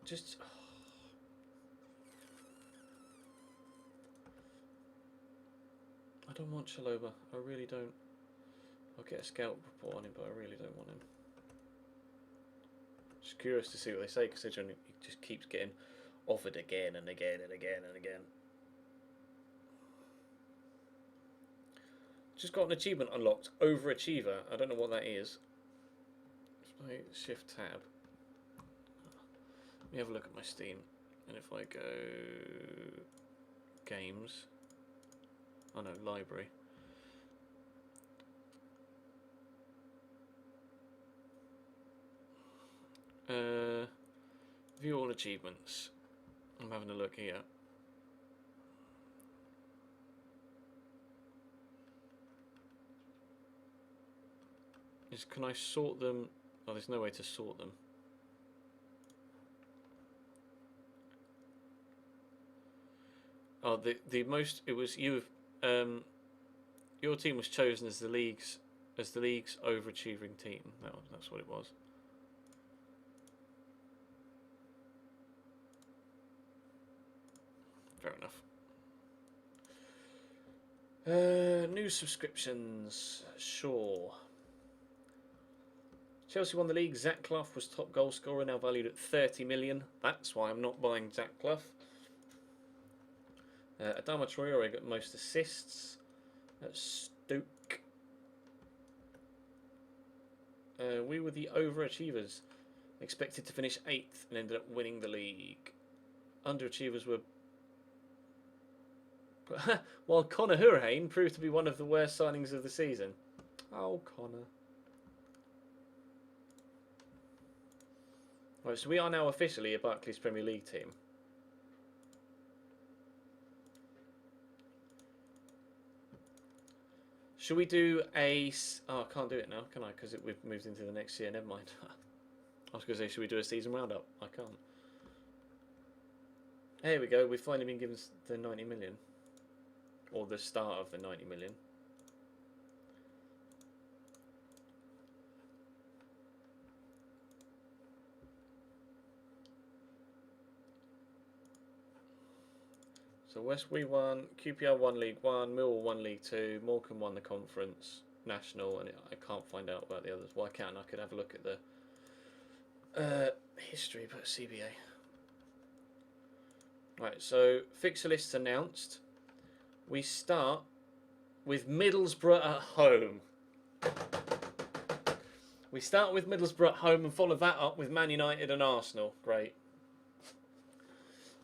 Just... I don't want Chalobah. I really don't. I'll get a scout report on him, but I really don't want him. Just curious to see what they say, considering he just keeps getting offered again and again and again and again. Just got an achievement unlocked. Overachiever. I don't know what that is. Shift tab. Let me have a look at my Steam. And if I go... Games. Oh no, library. View all achievements. I'm having a look here. Can I sort them? Oh, there's no way to sort them. Oh, the most it was you. Your team was chosen as the league's overachieving team. That's what it was. Fair enough. New subscriptions, sure. Chelsea won the league. Zach Clough was top goal scorer, now valued at 30 million. That's why I'm not buying Zach Clough. Adama Traore got most assists at Stoke. We were the overachievers. Expected to finish 8th and ended up winning the league. Underachievers were... While Conor Hourihane proved to be one of the worst signings of the season. Oh, Conor. Right, so we are now officially a Barclays Premier League team. Should we do a... Oh, I can't do it now, can I? Because we've moved into the next year. Never mind. I was going to say, should we do a season roundup? I can't. Here we go. We've finally been given the 90 million. Or the start of the 90 million. So Westbury won, QPR won League 1, Millwall won League 2, Morecambe won the Conference, National, and I can't find out about the others. Well, I can. I could have a look at the history, but CBA. Right, so fixture lists announced. We start with Middlesbrough at home. We start with Middlesbrough at home and follow that up with Man United and Arsenal. Great.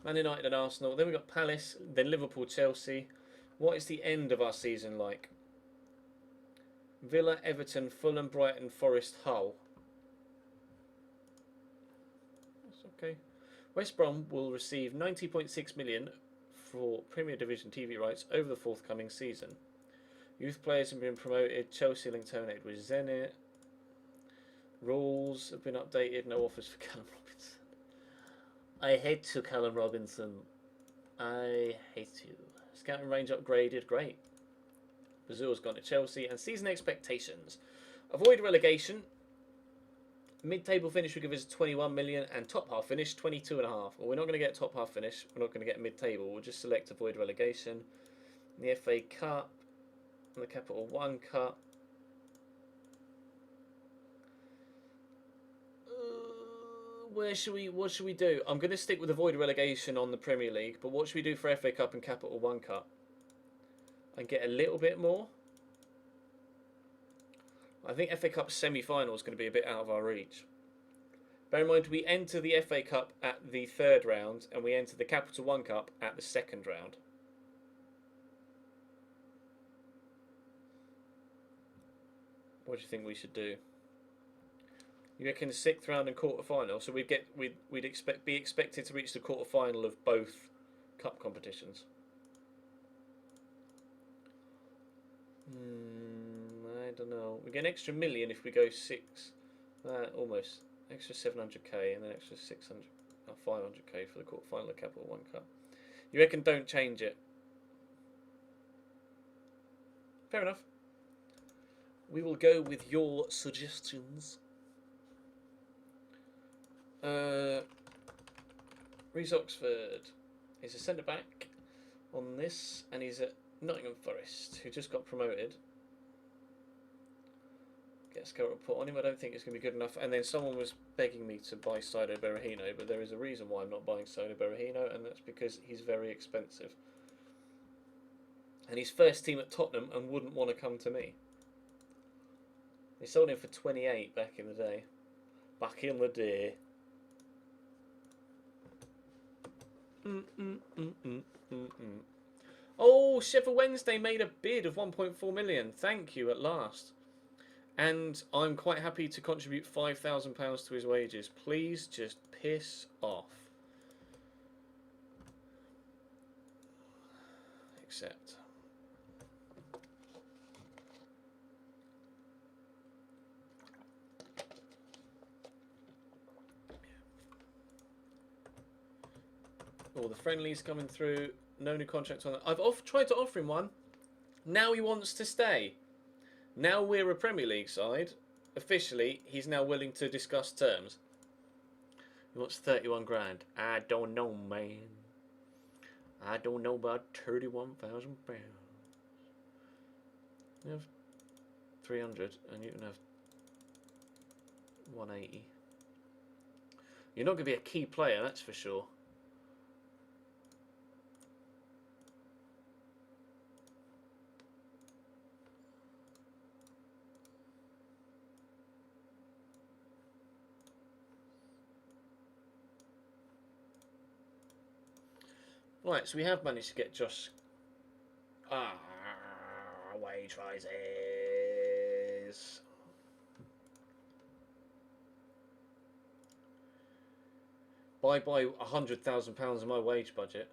Man United and Arsenal. Then we've got Palace, then Liverpool, Chelsea. What is the end of our season like? Villa, Everton, Fulham, Brighton, Forest, Hull. That's okay. West Brom will receive 90.6 million for Premier Division TV rights over the forthcoming season. Youth players have been promoted. Chelsea link terminated with Zenit. Rules have been updated. No offers for Callum Robinson. I hate you, Callum Robinson. I hate you. Scouting range upgraded. Great. Brazil's gone to Chelsea. And season expectations. Avoid relegation. Mid-table finish will give us 21 million. And top half finish, 22.5. Well, we're not going to get top half finish. We're not going to get mid-table. We'll just select avoid relegation. The FA Cup. And the Capital One Cup. What should we do? I'm going to stick with avoid relegation on the Premier League, but what should we do for FA Cup and Capital One Cup? And get a little bit more? I think FA Cup semi-final is going to be a bit out of our reach. Bear in mind, we enter the FA Cup at the 3rd round, and we enter the Capital One Cup at the 2nd round. What do you think we should do? You reckon the 6th round and quarter final? So we'd be expected to reach the quarter final of both cup competitions. I don't know. We get an extra million if we go 6. Almost extra 700k and then extra 600, 500k for the quarter final of Capital One Cup. You reckon don't change it? Fair enough. We will go with your suggestions. Reece Oxford is a centre back on this, and he's at Nottingham Forest, who just got promoted. Get a scout report on him. I don't think it's going to be good enough. And then someone was begging me to buy Saido Berahino, but there is a reason why I'm not buying Saido Berahino, and that's because he's very expensive. And he's first team at Tottenham and wouldn't want to come to me. They sold him for 28 back in the day. Back in the day. Oh, Sheffield Wednesday made a bid of 1.4 million. Thank you at last. And I'm quite happy to contribute £5,000 to his wages. Please just piss off. Accept. All the friendlies coming through. No new contracts on that. I've tried to offer him one. Now he wants to stay. Now we're a Premier League side. Officially, he's now willing to discuss terms. He wants 31 grand. I don't know, man. I don't know about 31,000 pounds. You have 300 and you can have 180. You're not going to be a key player, that's for sure. Right, so we have managed to get Josh. Wage rises. Bye bye £100,000 of my wage budget.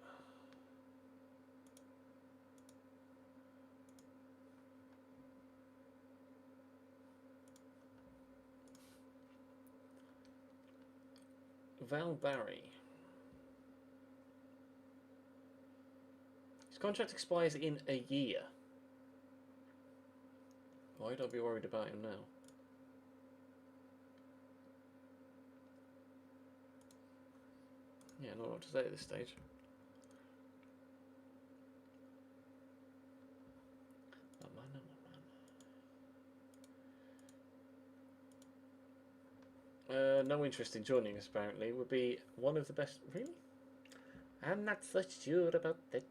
Val Barry. His contract expires in a year. Why'd I be worried about him now? Yeah, not what to say at this stage. No interest in joining us, apparently. Would be one of the best. Really? I'm not so sure about that.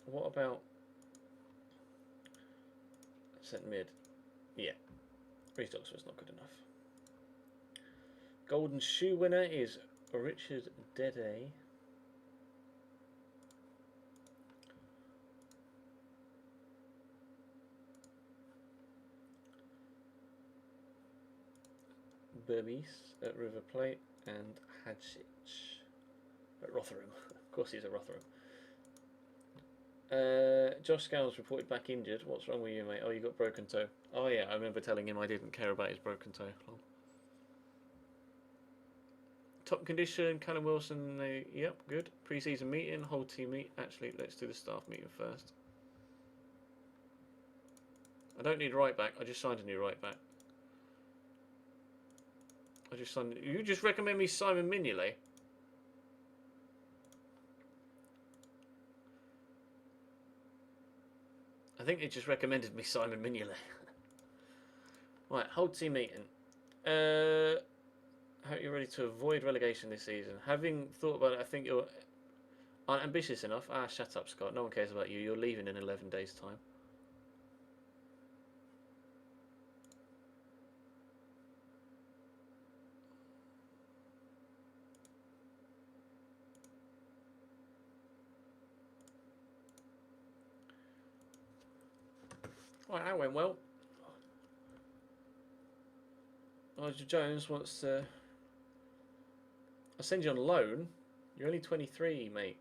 What about centre mid? Yeah. Reece Oxford's not good enough. Golden Shoe winner is Richard Dede. Berbice at River Plate and Hadjic at Rotherham. Of course he's at Rotherham. Josh Scales reported back injured. What's wrong with you, mate? Oh, you got broken toe. Oh yeah, I remember telling him I didn't care about his broken toe. Top condition, Callum Wilson, yep, good. Pre-season meeting, whole team meet. Actually, let's do the staff meeting first. I don't need right back, I just signed a new right back. You just recommend me Simon Mignolet? I think it just recommended me Simon Mignolet. Right, whole team meeting. How are you ready to avoid relegation this season? Having thought about it, I think you're aren't ambitious enough. Ah, shut up, Scott. No one cares about you. You're leaving in 11 days' time. Right, that went well. Nigel Jones wants to. I'll send you on loan. You're only 23, mate.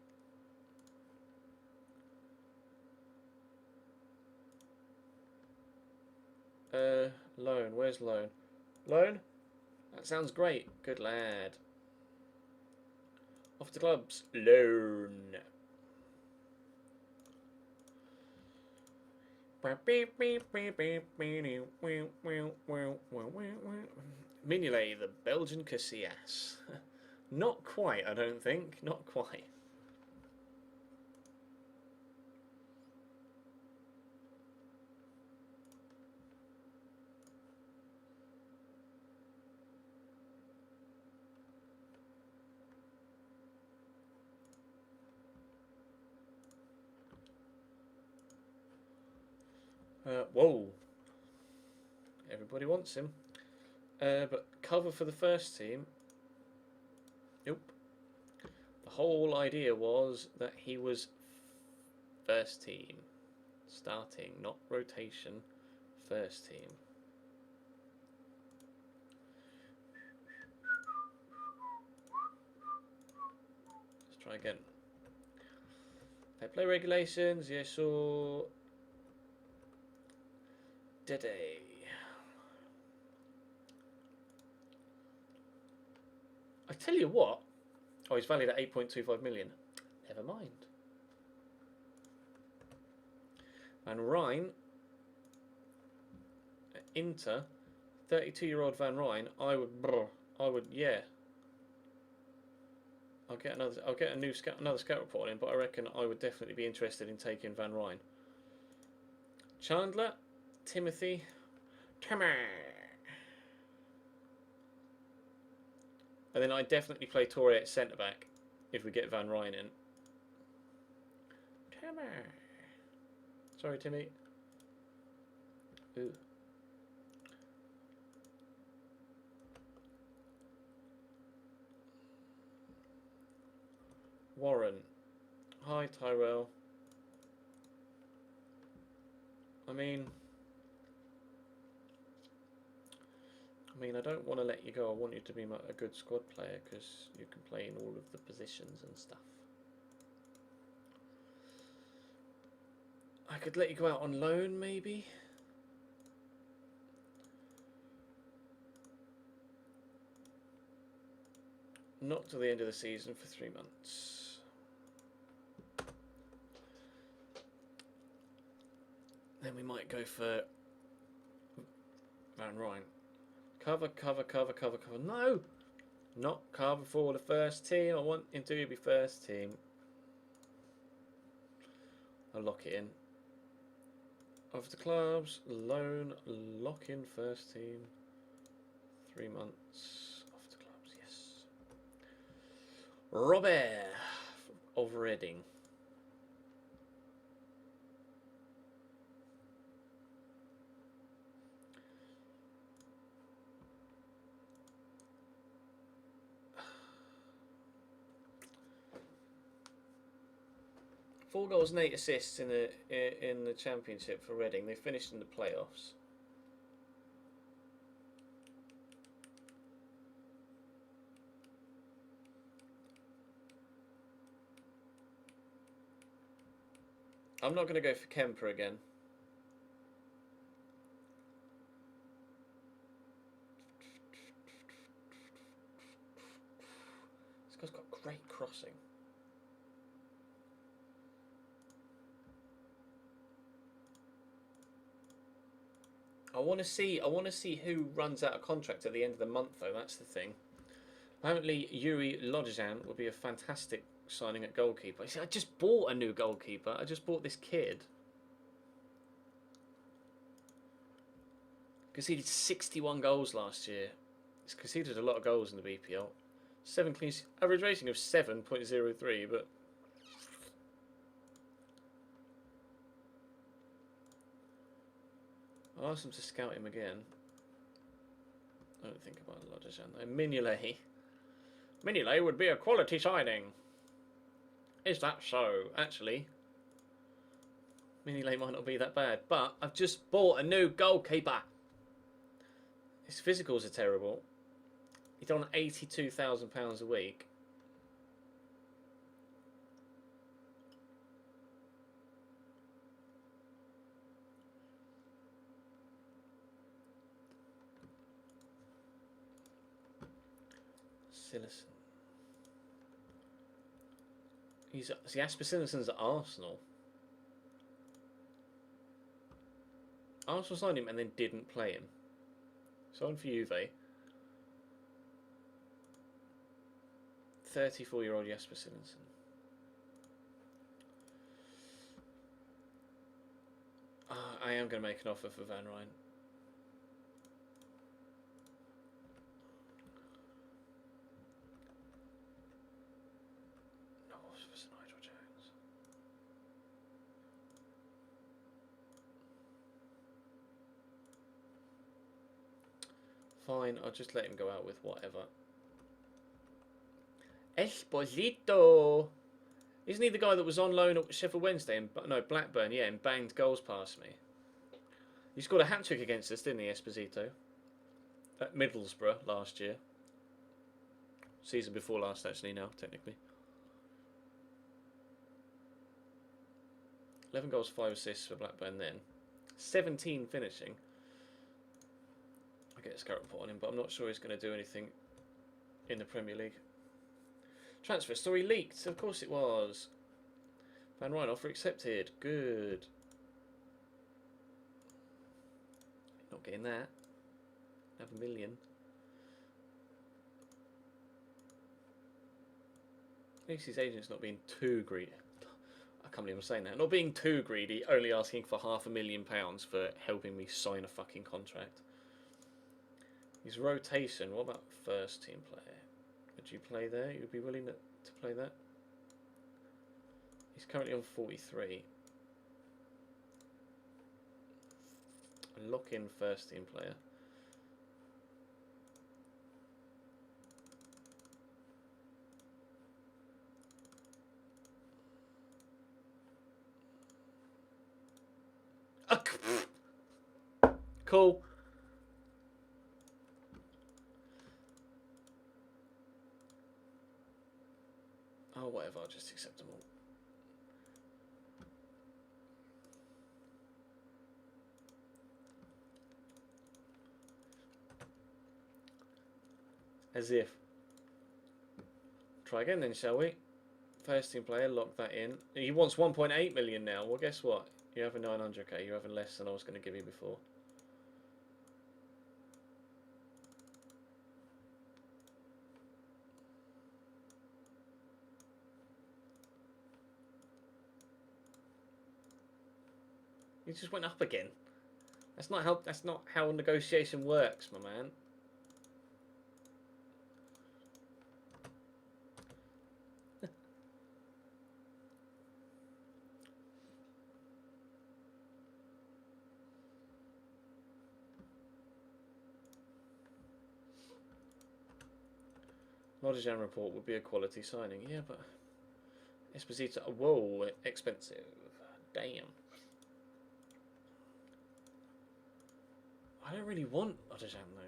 Loan. Where's loan? Loan? That sounds great. Good lad. Off to clubs. Loan. Mignolet, the Belgian Casillas. Not quite, I don't think. Not quite. Whoa. Everybody wants him. But cover for the first team. Nope. The whole idea was that he was first team. Starting, not rotation. First team. Let's try again. Fair play regulations, yes or Dede. I tell you what. Oh, he's valued at 8.25 million. Never mind. Van Rijn. Inter. 32-year-old Van Rijn. I would, yeah. I'll get another scout report on him, but I reckon I would definitely be interested in taking Van Rijn. Chandler. Timothy. And then I'd definitely play Torre at centre-back if we get Van Rijn in. Sorry, Timmy. Ooh. Warren. Hi, Tyrell. I mean, I don't want to let you go. I want you to be a good squad player because you can play in all of the positions and stuff. I could let you go out on loan, maybe. Not till the end of the season for 3 months. Then we might go for Van Rijn. Cover. No! Not cover for the first team. I want him to be first team. I'll lock it in. Of the clubs, loan, lock in first team. 3 months. Off the clubs, yes. Robert of Reading. Four goals and 8 assists in the championship for Reading. They finished in the playoffs. I'm not going to go for Kemper again. This guy's got great crossing. I want to see who runs out of contract at the end of the month, though. That's the thing. Apparently, Yuri Lodjan would be a fantastic signing at goalkeeper. See, I just bought a new goalkeeper. I just bought this kid. Conceded 61 goals last year. He's conceded a lot of goals in the BPL. 7 clean, average rating of 7.03, but I'll ask them to scout him again. I don't think about Lodjan though. Mignolet. Mignolet would be a quality signing. Is that so? Actually, Mignolet might not be that bad, but I've just bought a new goalkeeper. His physicals are terrible. He's on £82,000 a week. Silerson. Jasper Silerson's at Arsenal. Arsenal signed him and then didn't play him. Signed for Juve. 34-year-old Jasper Silenson. I am going to make an offer for Van Rijn. No offers for Nigel Jones. Fine, I'll just let him go out with whatever. Esposito! Isn't he the guy that was on loan at Sheffield Wednesday? And, no, Blackburn, yeah, and banged goals past me. He scored a hat-trick against us, didn't he, Esposito? At Middlesbrough last year. Season before last, actually, now, technically. 11 goals, 5 assists for Blackburn then. 17 finishing. I get a scout report on him, but I'm not sure he's going to do anything in the Premier League. Transfer story leaked. Of course it was. Van Rijn offer accepted. Good. Not getting that. Have $1 million. At least his agent's not being too greedy. I can't believe I'm saying that. Not being too greedy, only asking for £500,000 for helping me sign a fucking contract. His rotation, what about first team player? Would you play there? You'd be willing to play that? He's currently on 43. A lock-in first team player. Cool. Oh, whatever, I'll just accept them all. As if. Try again then, shall we? First team player, lock that in. He wants 1.8 million now. Well, guess what? You're having 900k. You're having less than I was going to give you before. He just went up again. That's not how. That's not how negotiation works, my man. Nottingham report would be a quality signing. Yeah, but Esposito. Whoa, expensive. Damn. I don't really want Nottingham though.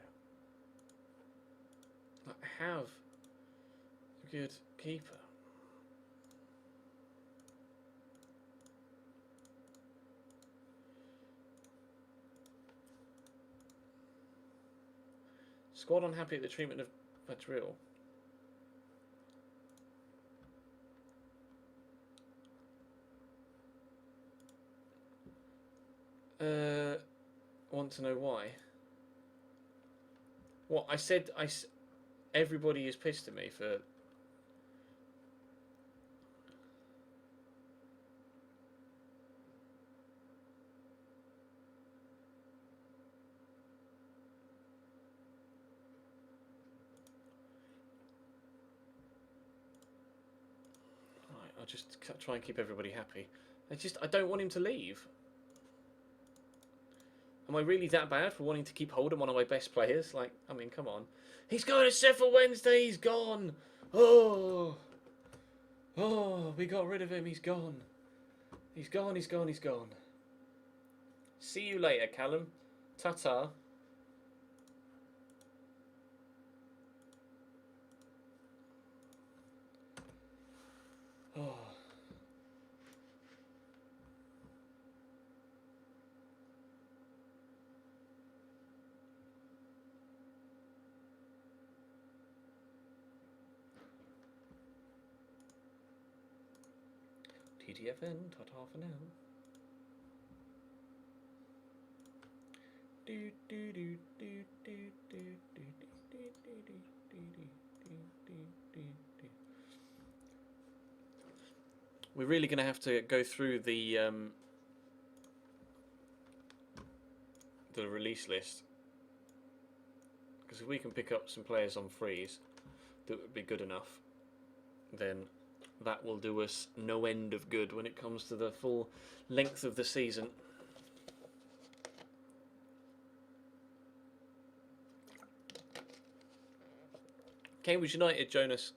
Like, I have a good keeper. Squad unhappy at the treatment of Madrid. Want to know why? What I said? Everybody is pissed at me for. Right, I'll just try and keep everybody happy. I don't want him to leave. Am I really that bad for wanting to keep hold of one of my best players? Like, I mean, come on. He's going to Sheffield Wednesday. He's gone. Oh, we got rid of him. He's gone. He's gone. He's gone. He's gone. See you later, Callum. Ta-ta. Oh. TTFN, ta-ta for now. We're really going to have to go through the release list, because if we can pick up some players on freeze that would be good enough, then that will do us no end of good when it comes to the full length of the season. Cambridge United, Jonas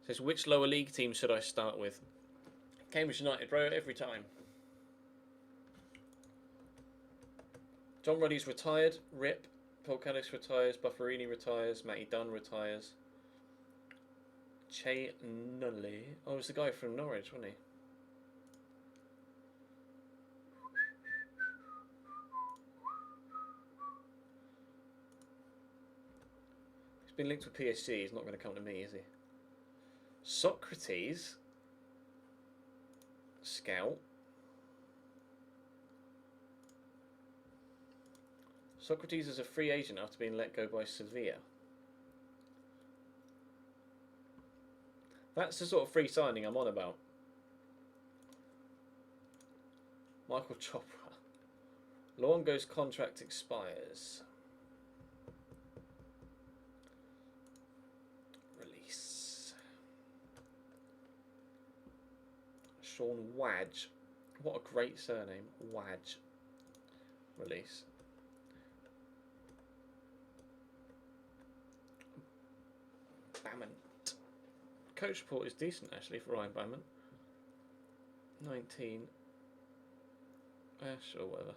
says, which lower league team should I start with? Cambridge United, bro, every time. John Ruddy's retired, rip. Paul Caddis retires, Bufferini retires, Matty Dunn retires. Che Nully. Oh, it was the guy from Norwich, wasn't he? He's been linked with PSG. He's not going to come to me, is he? Socrates. Scout. Socrates is a free agent after being let go by Sevilla. That's the sort of free signing I'm on about. Michael Chopra. Luongo's contract expires. Release. Sean Wadge. What a great surname. Wadge. Release. Bamment. Coach report is decent actually for Ryan Bamment. 19. Sure, whatever.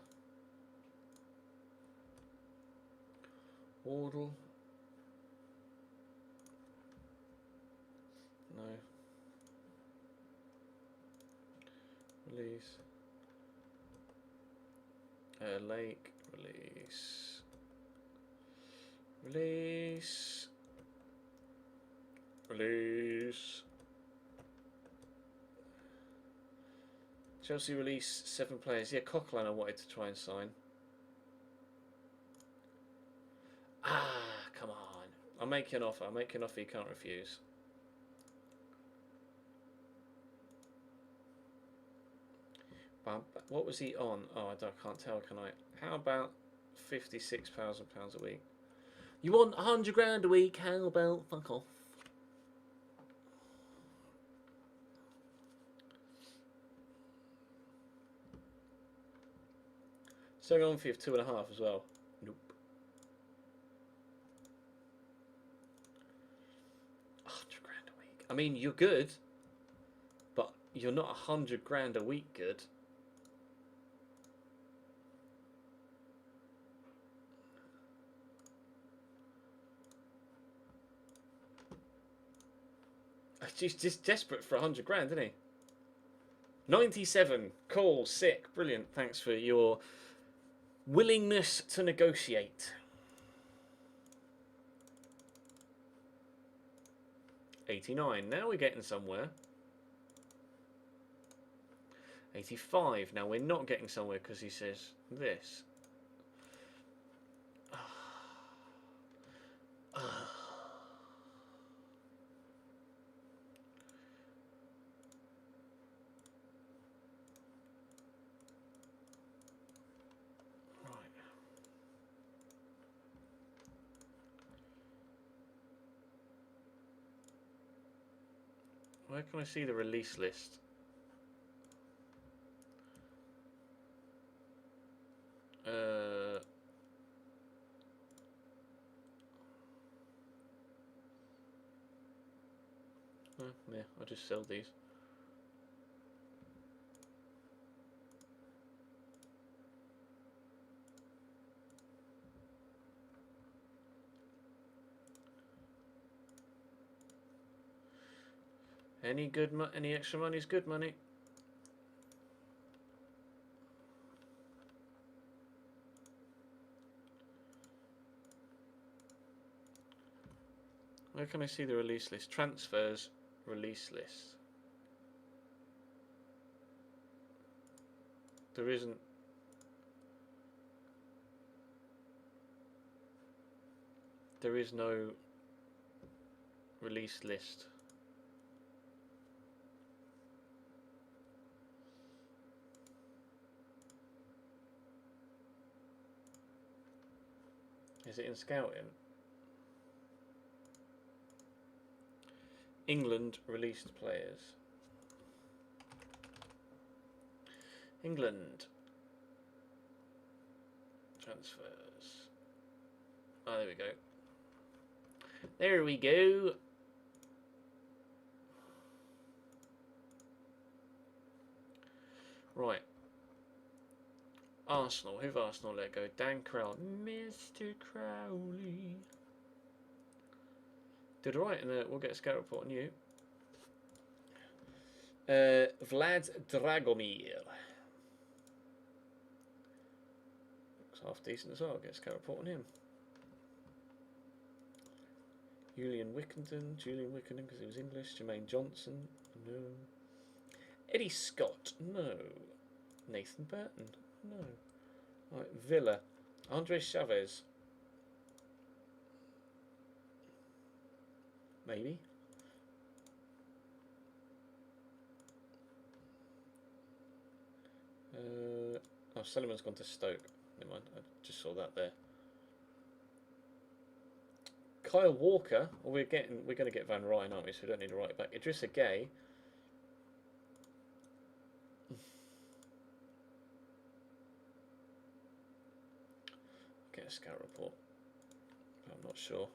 Wardle. No. Release. Lake. Release. Release. Release. Chelsea release 7 players. Yeah, Coquelin I wanted to try and sign. Ah, come on. I'll make you an offer. I'll make you an offer you can't refuse. What was he on? Oh, I can't tell, can I? How about £56,000 a week? You want 100 grand a week? How about fuck off? So on for you 2.5 as well. Nope. 100 grand a week. I mean, you're good, but you're not 100 grand a week good. He's just desperate for 100 grand, isn't he? 97. Cool. Sick. Brilliant. Thanks for your willingness to negotiate. 89. Now we're getting somewhere. 85. Now we're not getting somewhere because he says this. Where can I see the release list? Yeah, I'll just sell these. Any extra money is good money. Where can I see the release list? Transfers, release list. There isn't. There is no release list. Is it in scouting? England released players. England. Transfers. Oh, there we go. There we go. Right. Arsenal. Who've Arsenal let go? Dan Crowley. Mr. Crowley. Did alright, and we'll get a scout report on you. Vlad Dragomir. Looks half decent as well. I'll get a scout report on him. Julian Wickenden because he was English. Jermaine Johnson, no. Eddie Scott, no. Nathan Burton, no. Right, Villa. Andre Chavez. Maybe. Oh, Sullivan's gone to Stoke. Never mind, I just saw that there. Kyle Walker. Well, we're going to get Van Rijn, aren't we? So we don't need to write it back. Idrissa Gueye. Get a scout report. I'm not sure.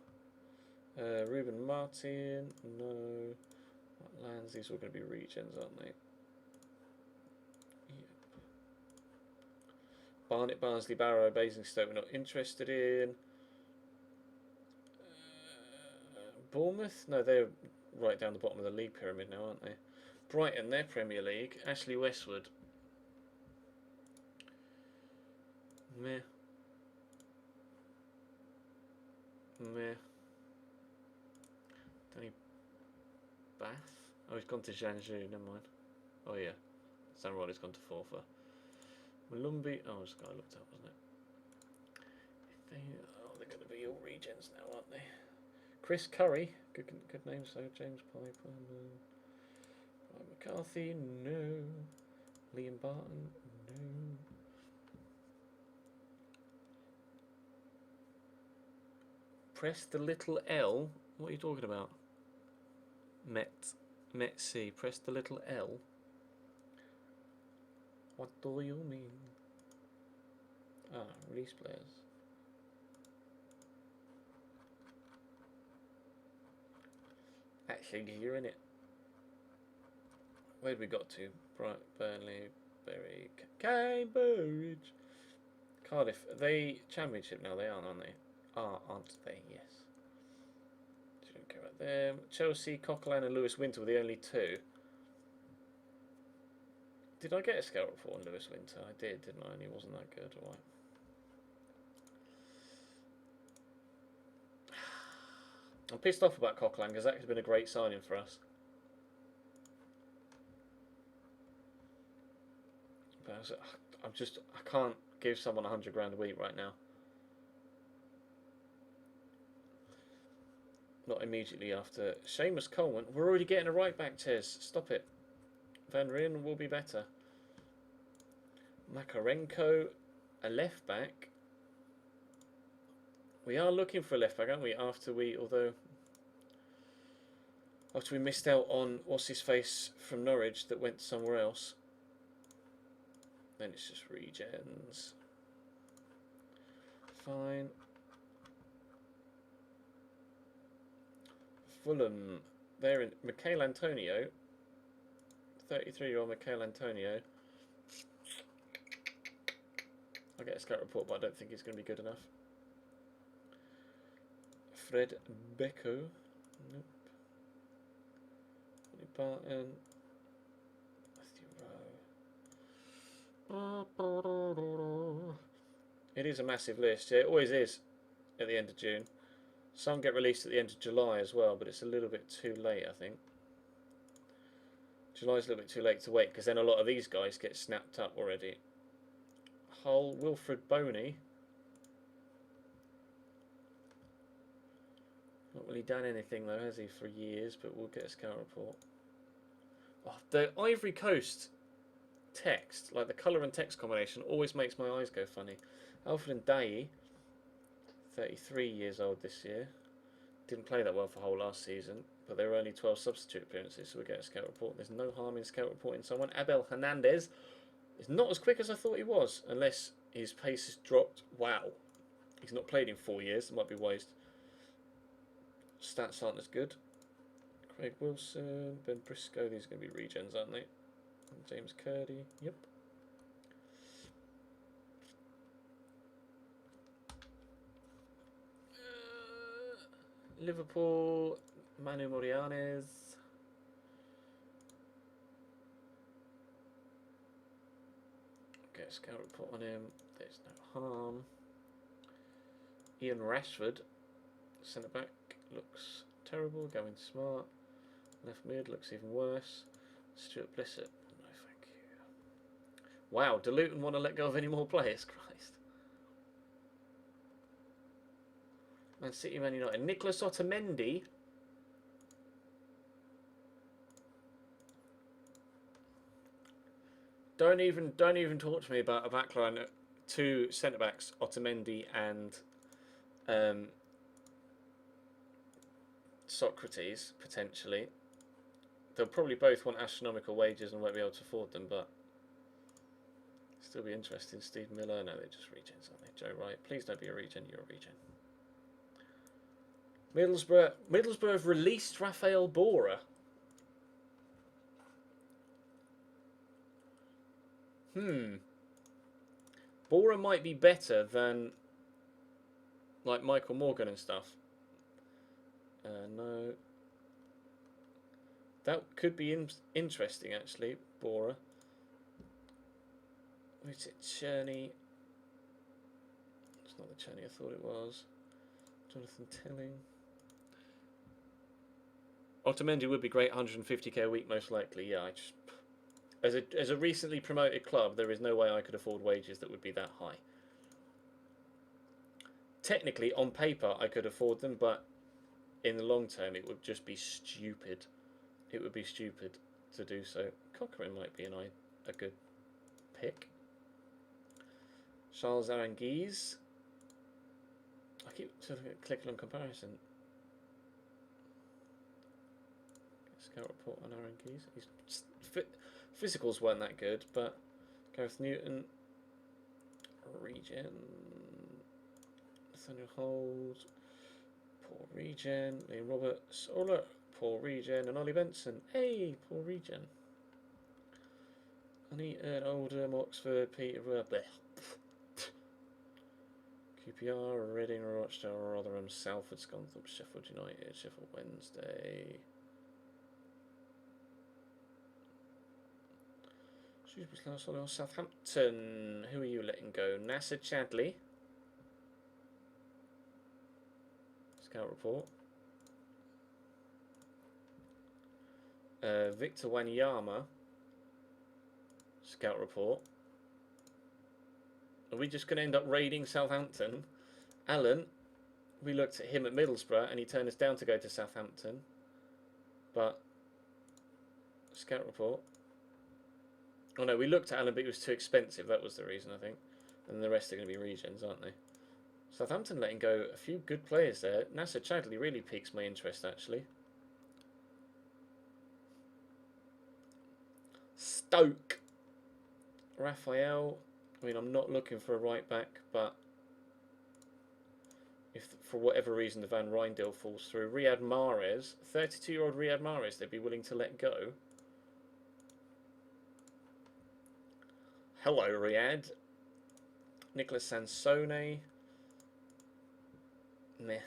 Ruben Martin, no. Lands, these are all going to be regions, aren't they? Yep. Barnet, Barnsley, Barrow, Basingstoke, we're not interested in. Bournemouth? No, they're right down the bottom of the league pyramid now, aren't they? Brighton, they're Premier League. Ashley Westwood. Meh. Meh. Danny Oh, he's gone to Zhangzhou, never mind. Oh yeah, Samurai has gone to Forfa. Malumbi, oh, this guy looked up, wasn't it? They're going to be all regens now, aren't they? Chris Curry, good name, so James Piper, no. Ryan McCarthy, no. Liam Barton, no. Press the little L. What are you talking about? Met C. Press the little L. What do you mean? Ah, release players. Actually, you're in it. Where'd we got to? Bright, Burnley, Bury, Cambridge, Cardiff. Are they Championship now? They aren't they? Aren't they? Yes. So don't care about them. Chelsea, Coquelin, and Lewis Winter were the only two. Did I get a scout report on Lewis Winter? I did, didn't I? And he wasn't that good, alright. I'm pissed off about Coquelin because that has been a great signing for us. But I can't give someone 100 grand a week right now. Not immediately after. Seamus Coleman. We're already getting a right back, Ches. Stop it. Van Rijn will be better. Makarenko, a left back. We are looking for a left back, aren't we? After we missed out on what's his face from Norwich that went somewhere else. Then it's just regens. Fine. Fulham. They're in Michael Antonio. 33-year-old Michael Antonio. I'll get a scout report, but I don't think he's going to be good enough. Fred Becco. Nope. Barton. It is a massive list. Yeah, it always is at the end of June. Some get released at the end of July as well, but it's a little bit too late, I think. July's a little bit too late to wait because then a lot of these guys get snapped up already. Hull, Wilfred Boney. Not really done anything though, has he, for years, but we'll get a scout report. Oh, the Ivory Coast text, like the colour and text combination, always makes my eyes go funny. Alfred Ndaye, 33 years old this year. Didn't play that well for Hull last season, but there were only 12 substitute appearances, so we get a scout report. There's no harm in scout reporting someone. Abel Hernandez is not as quick as I thought he was, unless his pace has dropped. Wow. He's not played in 4 years. That might be wise. Stats aren't as good. Craig Wilson, Ben Briscoe. These are going to be regens, aren't they? And James Curdy. Yep. Liverpool, Manu Morianes. Get a scout report on him. There's no harm. Ian Rashford, centre back, looks terrible. Going Smart. Left mid looks even worse. Stuart Blissett. No, thank you. Wow, do Luton want to let go of any more players? Christ. Man City, Man United. Nicholas Otamendi. Don't even talk to me about a backline. Two centre backs, Otamendi and Socrates, potentially. They'll probably both want astronomical wages and won't be able to afford them, but still be interesting. Steve Miller, no, they're just regens, aren't they? Joe Wright, please don't be a regen. You're a regen. Middlesbrough have released Rafael Bora. Bora might be better than like Michael Morgan and stuff. No. That could be interesting, actually, Bora. Is it Cherney? It's not the Cherney I thought it was. Jonathan Tilling. Otamendi would be great, 150k a week most likely. Yeah, I just as a recently promoted club, there is no way I could afford wages that would be that high. Technically, on paper, I could afford them, but in the long term, it would just be stupid. It would be stupid to do so. Cochrane might be a good pick. Charles Aranguiz. I keep sort of clicking on comparison. Scout report on Aranguiz. Physicals weren't that good, but Gareth Newton, regen, Nathaniel Holt, poor regen, Liam Roberts, oh look, poor regen, and Ollie Benson. Hey, poor regen. Uneaton, Oldham, Oxford, Peterborough, QPR, Reading, Rochdale, Rotherham, Salford, Scunthorpe, Sheffield United, Sheffield Wednesday. Southampton. Who are you letting go? Nasser Chadley. Scout report. Victor Wanyama. Scout report. Are we just going to end up raiding Southampton? Alan, we looked at him at Middlesbrough and he turned us down to go to Southampton. But, scout report. Oh no, we looked at Alan, but it was too expensive. That was the reason, I think. And the rest are going to be regions, aren't they? Southampton letting go a few good players there. Nasser Chadley really piques my interest, actually. Stoke. Raphael. I mean, I'm not looking for a right back, but if for whatever reason the Van Rijn deal falls through, Riyad Mahrez, 32-year-old Riyad Mahrez, they'd be willing to let go. Hello, Riyad. Nicolas Sansone. Meh.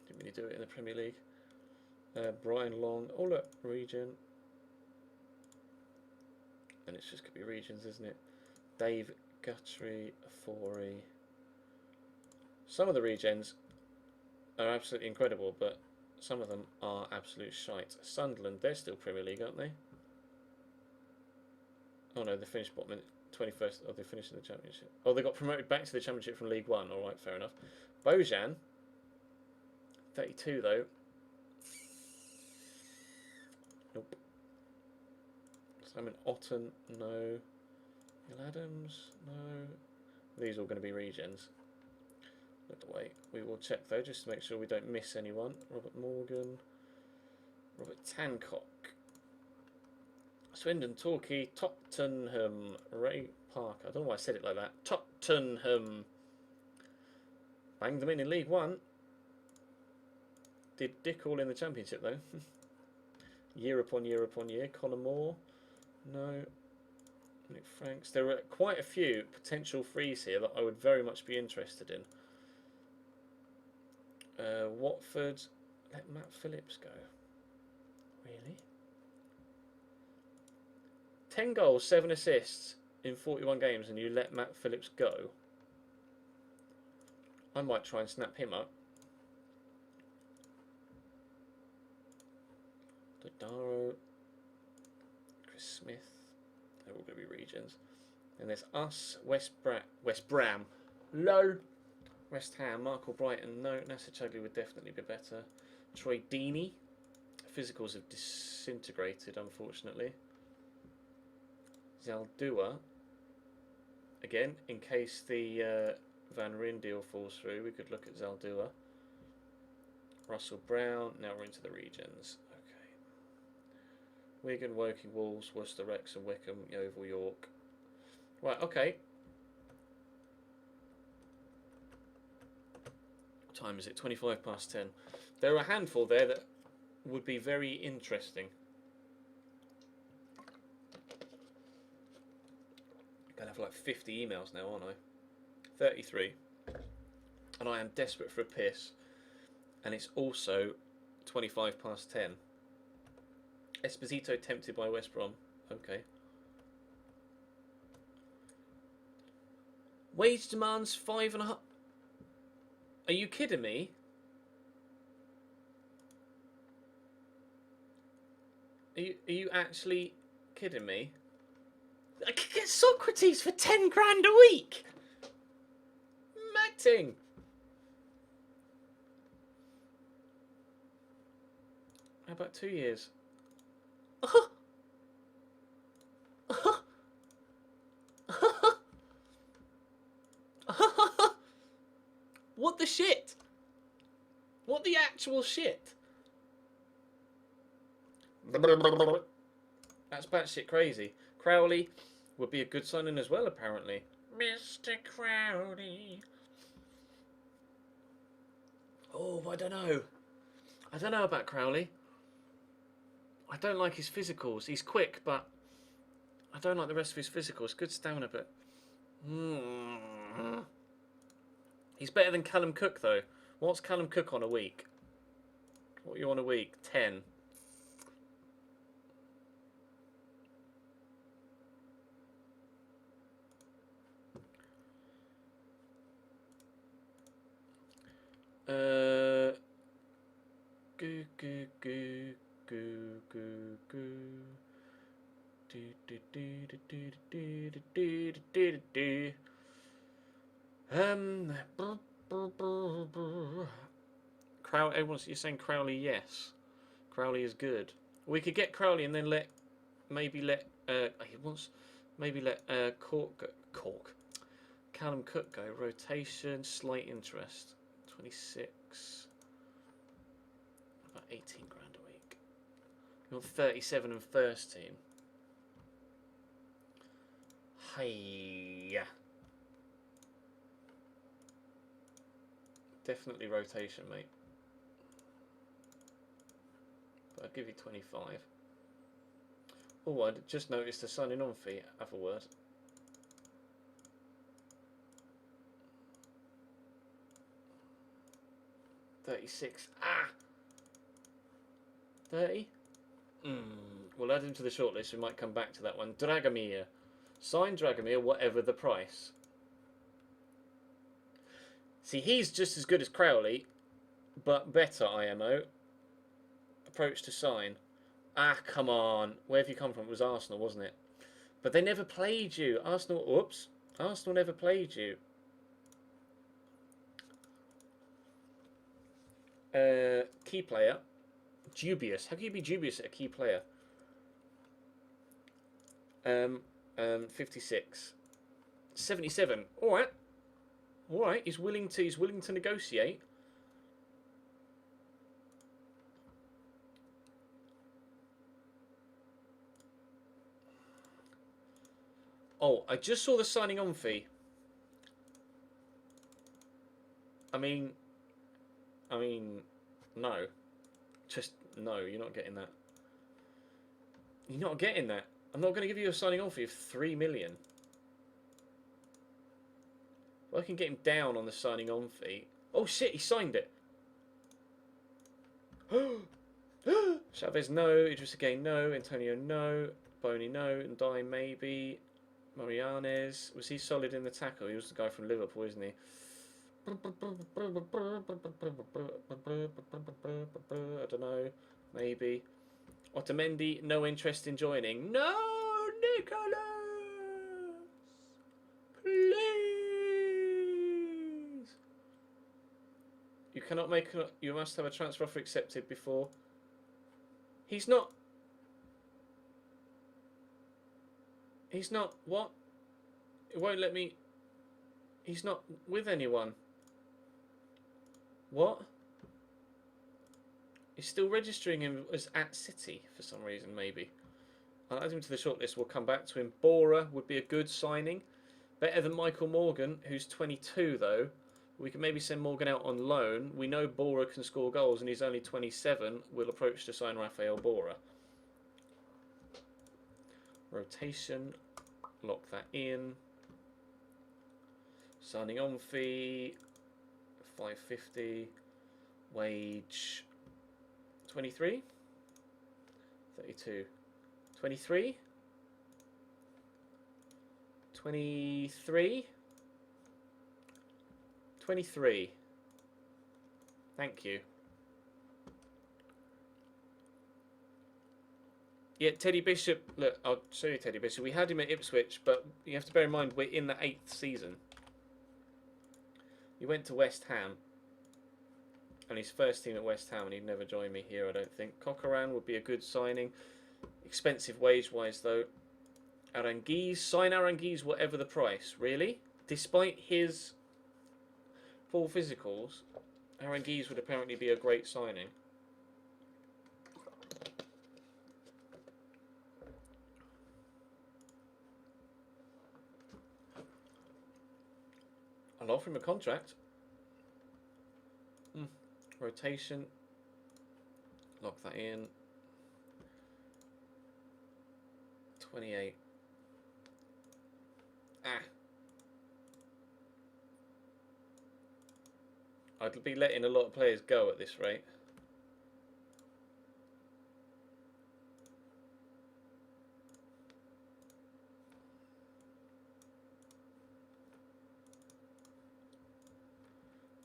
Didn't really do it in the Premier League. Brian Long. Oh, look. Region. And it's just going to be regions, isn't it? Dave Guthrie. Afori. Some of the regions are absolutely incredible, but some of them are absolute shite. Sunderland, they're still Premier League, aren't they? Oh no, they finished bottom in 21st. Oh, they finished in the Championship. Oh, they got promoted back to the Championship from League One. All right, fair enough. Bojan, 32 though. Nope. Simon Otten, no. Neil Adams, no. These are all going to be regions. Look away. We will check though, just to make sure we don't miss anyone. Robert Morgan, Robert Tancock, Swindon Torquay, Tottenham, Ray Parker. I don't know why I said it like that. Tottenham. Banged them in League One. Did Dick all in the Championship though? Year upon year upon year. Connor Moore. No. Nick Franks. There are quite a few potential frees here that I would very much be interested in. Watford. Let Matt Phillips go. Really? 10 goals, 7 assists in 41 games and you let Matt Phillips go? I might try and snap him up. Dodaro. Chris Smith. They're all going to be regions. And there's us, West Bram. Low. West Ham, Mark Brighton. No, Nasser Chadley would definitely be better. Troy Deeney. Physicals have disintegrated, unfortunately. Zaldua. Again, in case the Van Rijn deal falls through, we could look at Zaldua. Russell Brown. Now we're into the regions. Okay. Wigan, Woking, Wolves, Worcester, Wrexham, Wickham, Yeovil, York. Right, okay. What time is it? 25 past 10. There are a handful there that would be very interesting. I'm going to have like 50 emails now, aren't I? 33. And I am desperate for a piss. And it's also 25 past 10. Esposito tempted by West Brom. Okay. Wage demands 5.5. Are you kidding me? Are you actually kidding me? I could get Socrates for 10 grand a week. Matting. How about 2 years? What the shit? What the actual shit? That's batshit crazy. Crowley would be a good signing as well, apparently. Mr. Crowley. Oh, I don't know. I don't know about Crowley. I don't like his physicals. He's quick, but I don't like the rest of his physicals. Good stamina, but... He's better than Callum Cook, though. What's Callum Cook on a week? What are you on a week? 10. Goo goo goo goo goo goo. Do do do do do do do do do do. Everyone's you're saying Crowley, yes. Crowley is good. We could get Crowley and then let he wants maybe let Cork Callum Cook go. Rotation, slight interest. 26. About 18 grand a week. You want 37 and first team. Hey. Definitely rotation, mate. But I'd give you 25. Oh, I just noticed the signing on fee. Have a word. $36. Ah! 30? We'll add him to the shortlist. We might come back to that one. Dragomir. Sign Dragomir, whatever the price. See, he's just as good as Crowley, but better, IMO. Approach to sign. Ah, come on. Where have you come from? It was Arsenal, wasn't it? But they never played you. Arsenal, whoops. Arsenal never played you. Key player. Dubious. How can you be dubious at a key player? 56. 77. Alright. Alright, he's willing to negotiate. Oh, I just saw the signing on fee. I mean, no. Just, no, you're not getting that. You're not getting that. I'm not going to give you a signing on fee of 3 million. Well, I can get him down on the signing on fee. Oh shit, he signed it. Chavez, no. Idris again, no. Antonio, no. Boney, no. And Ndai, maybe. Marianes. Was he solid in the tackle? He was the guy from Liverpool, isn't he? I don't know. Maybe. Otamendi, no interest in joining. No, Nicholas! Please! You cannot make... You must have a transfer offer accepted before... He's not... He's not... What? It won't let me... He's not with anyone. What? He's still registering him as at City for some reason, maybe. I'll add him to the shortlist. We'll come back to him. Bora would be a good signing. Better than Michael Morgan, who's 22, though. We can maybe send Morgan out on loan. We know Bora can score goals, and he's only 27. We'll approach to sign Rafael Bora. Rotation. Lock that in. Signing on fee. 550. Wage. 23? 32. 23? 23? 23. Thank you. Yeah, Teddy Bishop. Look, I'll show you Teddy Bishop. We had him at Ipswich, but you have to bear in mind we're in the 8th season. He went to West Ham, and his first team at West Ham, and he'd never join me here, I don't think. Coquelin would be a good signing. Expensive wage-wise, though. Aranguiz, sign Aranguiz whatever the price. Really? Despite his poor physicals, Aranguiz would apparently be a great signing. I'll offer him a contract. Rotation. Lock that in. 28. I'd be letting a lot of players go at this rate.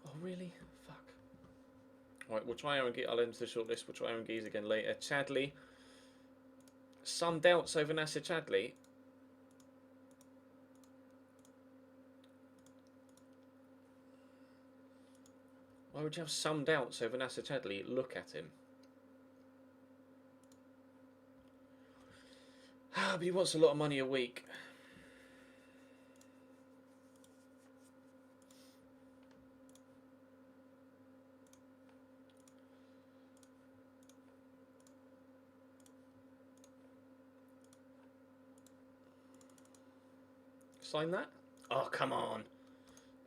Oh, really? Fuck. Right, we'll try Aaron Geese. I'll enter the shortlist. We'll try Aaron Geese again later. Chadley. Some doubts over Nasser Chadley. Why would you have some doubts over Nasser Chadley? Look at him. But he wants a lot of money a week. Sign that? Oh, come on.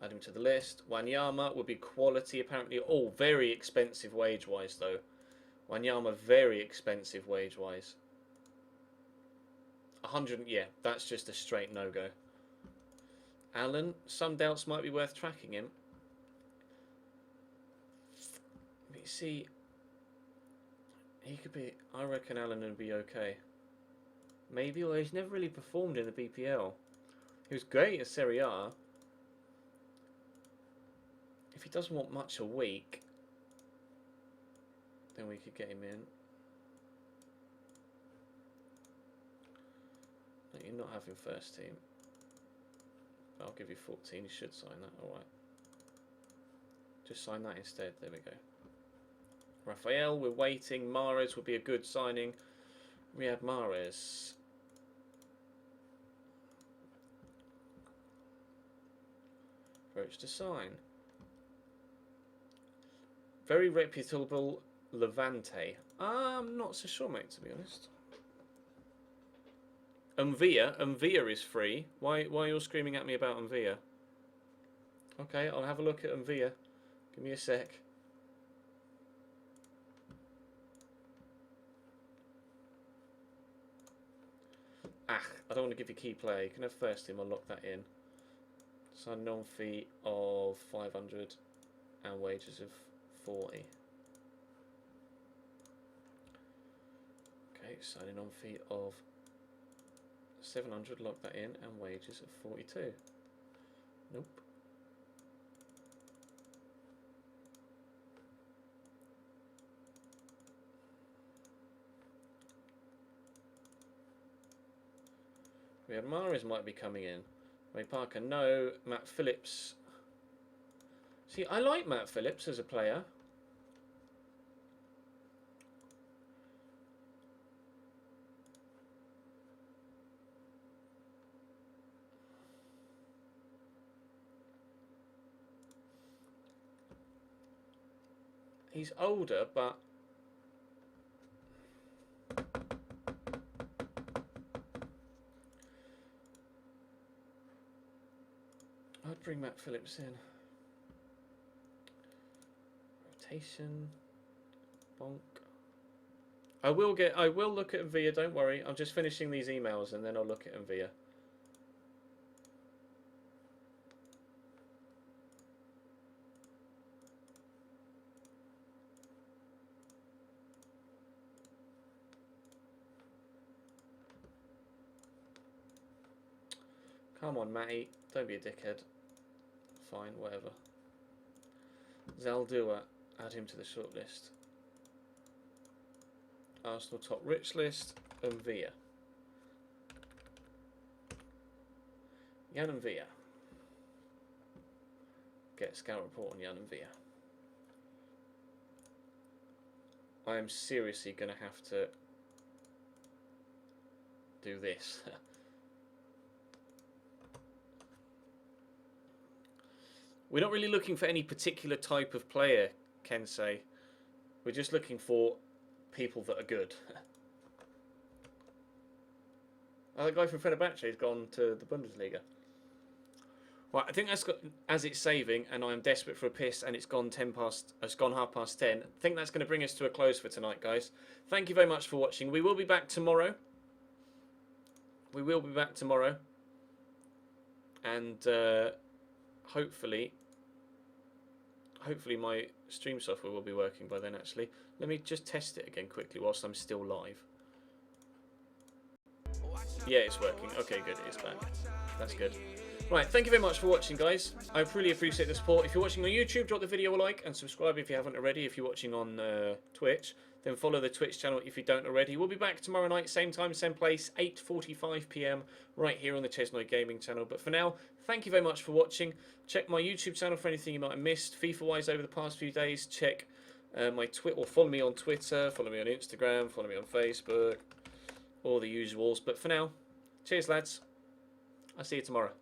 Add him to the list. Wanyama would be quality, apparently. Oh, very expensive wage-wise, though. Wanyama, very expensive wage-wise. 100, yeah, that's just a straight no-go. Allen, some doubts might be worth tracking him. But you see, he could be, I reckon Allen would be okay. Maybe, although he's never really performed in the BPL. He was great at Serie A. If he doesn't want much a week, then we could get him in. No, you're not having first team. I'll give you 14. You should sign that. Alright. Just sign that instead. There we go. Raphael, we're waiting. Mahrez would be a good signing. Riyad Mahrez. Approach to sign. Very reputable Levante. I'm not so sure, mate, to be honest. Mvia is free. Why are you all screaming at me about Mvia? Okay, I'll have a look at Mvia. Give me a sec. I don't want to give you key player. You can have first team. I'll lock that in. Sign non-fee of 500 and wages of 40. Okay, signing on fee of 700, lock that in, and wages of 42. Nope. Riyad Mahrez might be coming in. Ray Parker, no. Matt Phillips. See, I like Matt Phillips as a player. He's older, but I'd bring Matt Phillips in. Rotation. Bonk. I will look at Mvia, don't worry. I'm just finishing these emails and then I'll look at Mvia. Come on, Matty. Don't be a dickhead. Fine, whatever. Zaldua. Add him to the shortlist. Arsenal top rich list. and Villa. Jan and Villa. Get a scout report on Jan and Villa. I am seriously going to have to do this. We're not really looking for any particular type of player, Kensei. We're just looking for people that are good. Oh, the guy from Fenerbahce has gone to the Bundesliga. Right, I think that's got, as it's saving, and I'm desperate for a piss, and it's gone 10:30. I think that's going to bring us to a close for tonight, guys. Thank you very much for watching. We will be back tomorrow. And hopefully my stream software will be working by then. Actually, let me just test it again quickly whilst I'm still live. Yeah, it's working. Okay, good. It's back. That's good. Right, thank you very much for watching, guys. I really appreciate the support. If you're watching on YouTube, drop the video a like and subscribe if you haven't already. If you're watching on Twitch, then follow the Twitch channel if you don't already. We'll be back tomorrow night, same time, same place, 8:45 PM, right here on the Chesnoid Gaming channel. But for now, thank you very much for watching. Check my YouTube channel for anything you might have missed. FIFA-wise over the past few days, check my Twitter, or follow me on Twitter, follow me on Instagram, follow me on Facebook, all the usuals. But for now, cheers, lads. I'll see you tomorrow.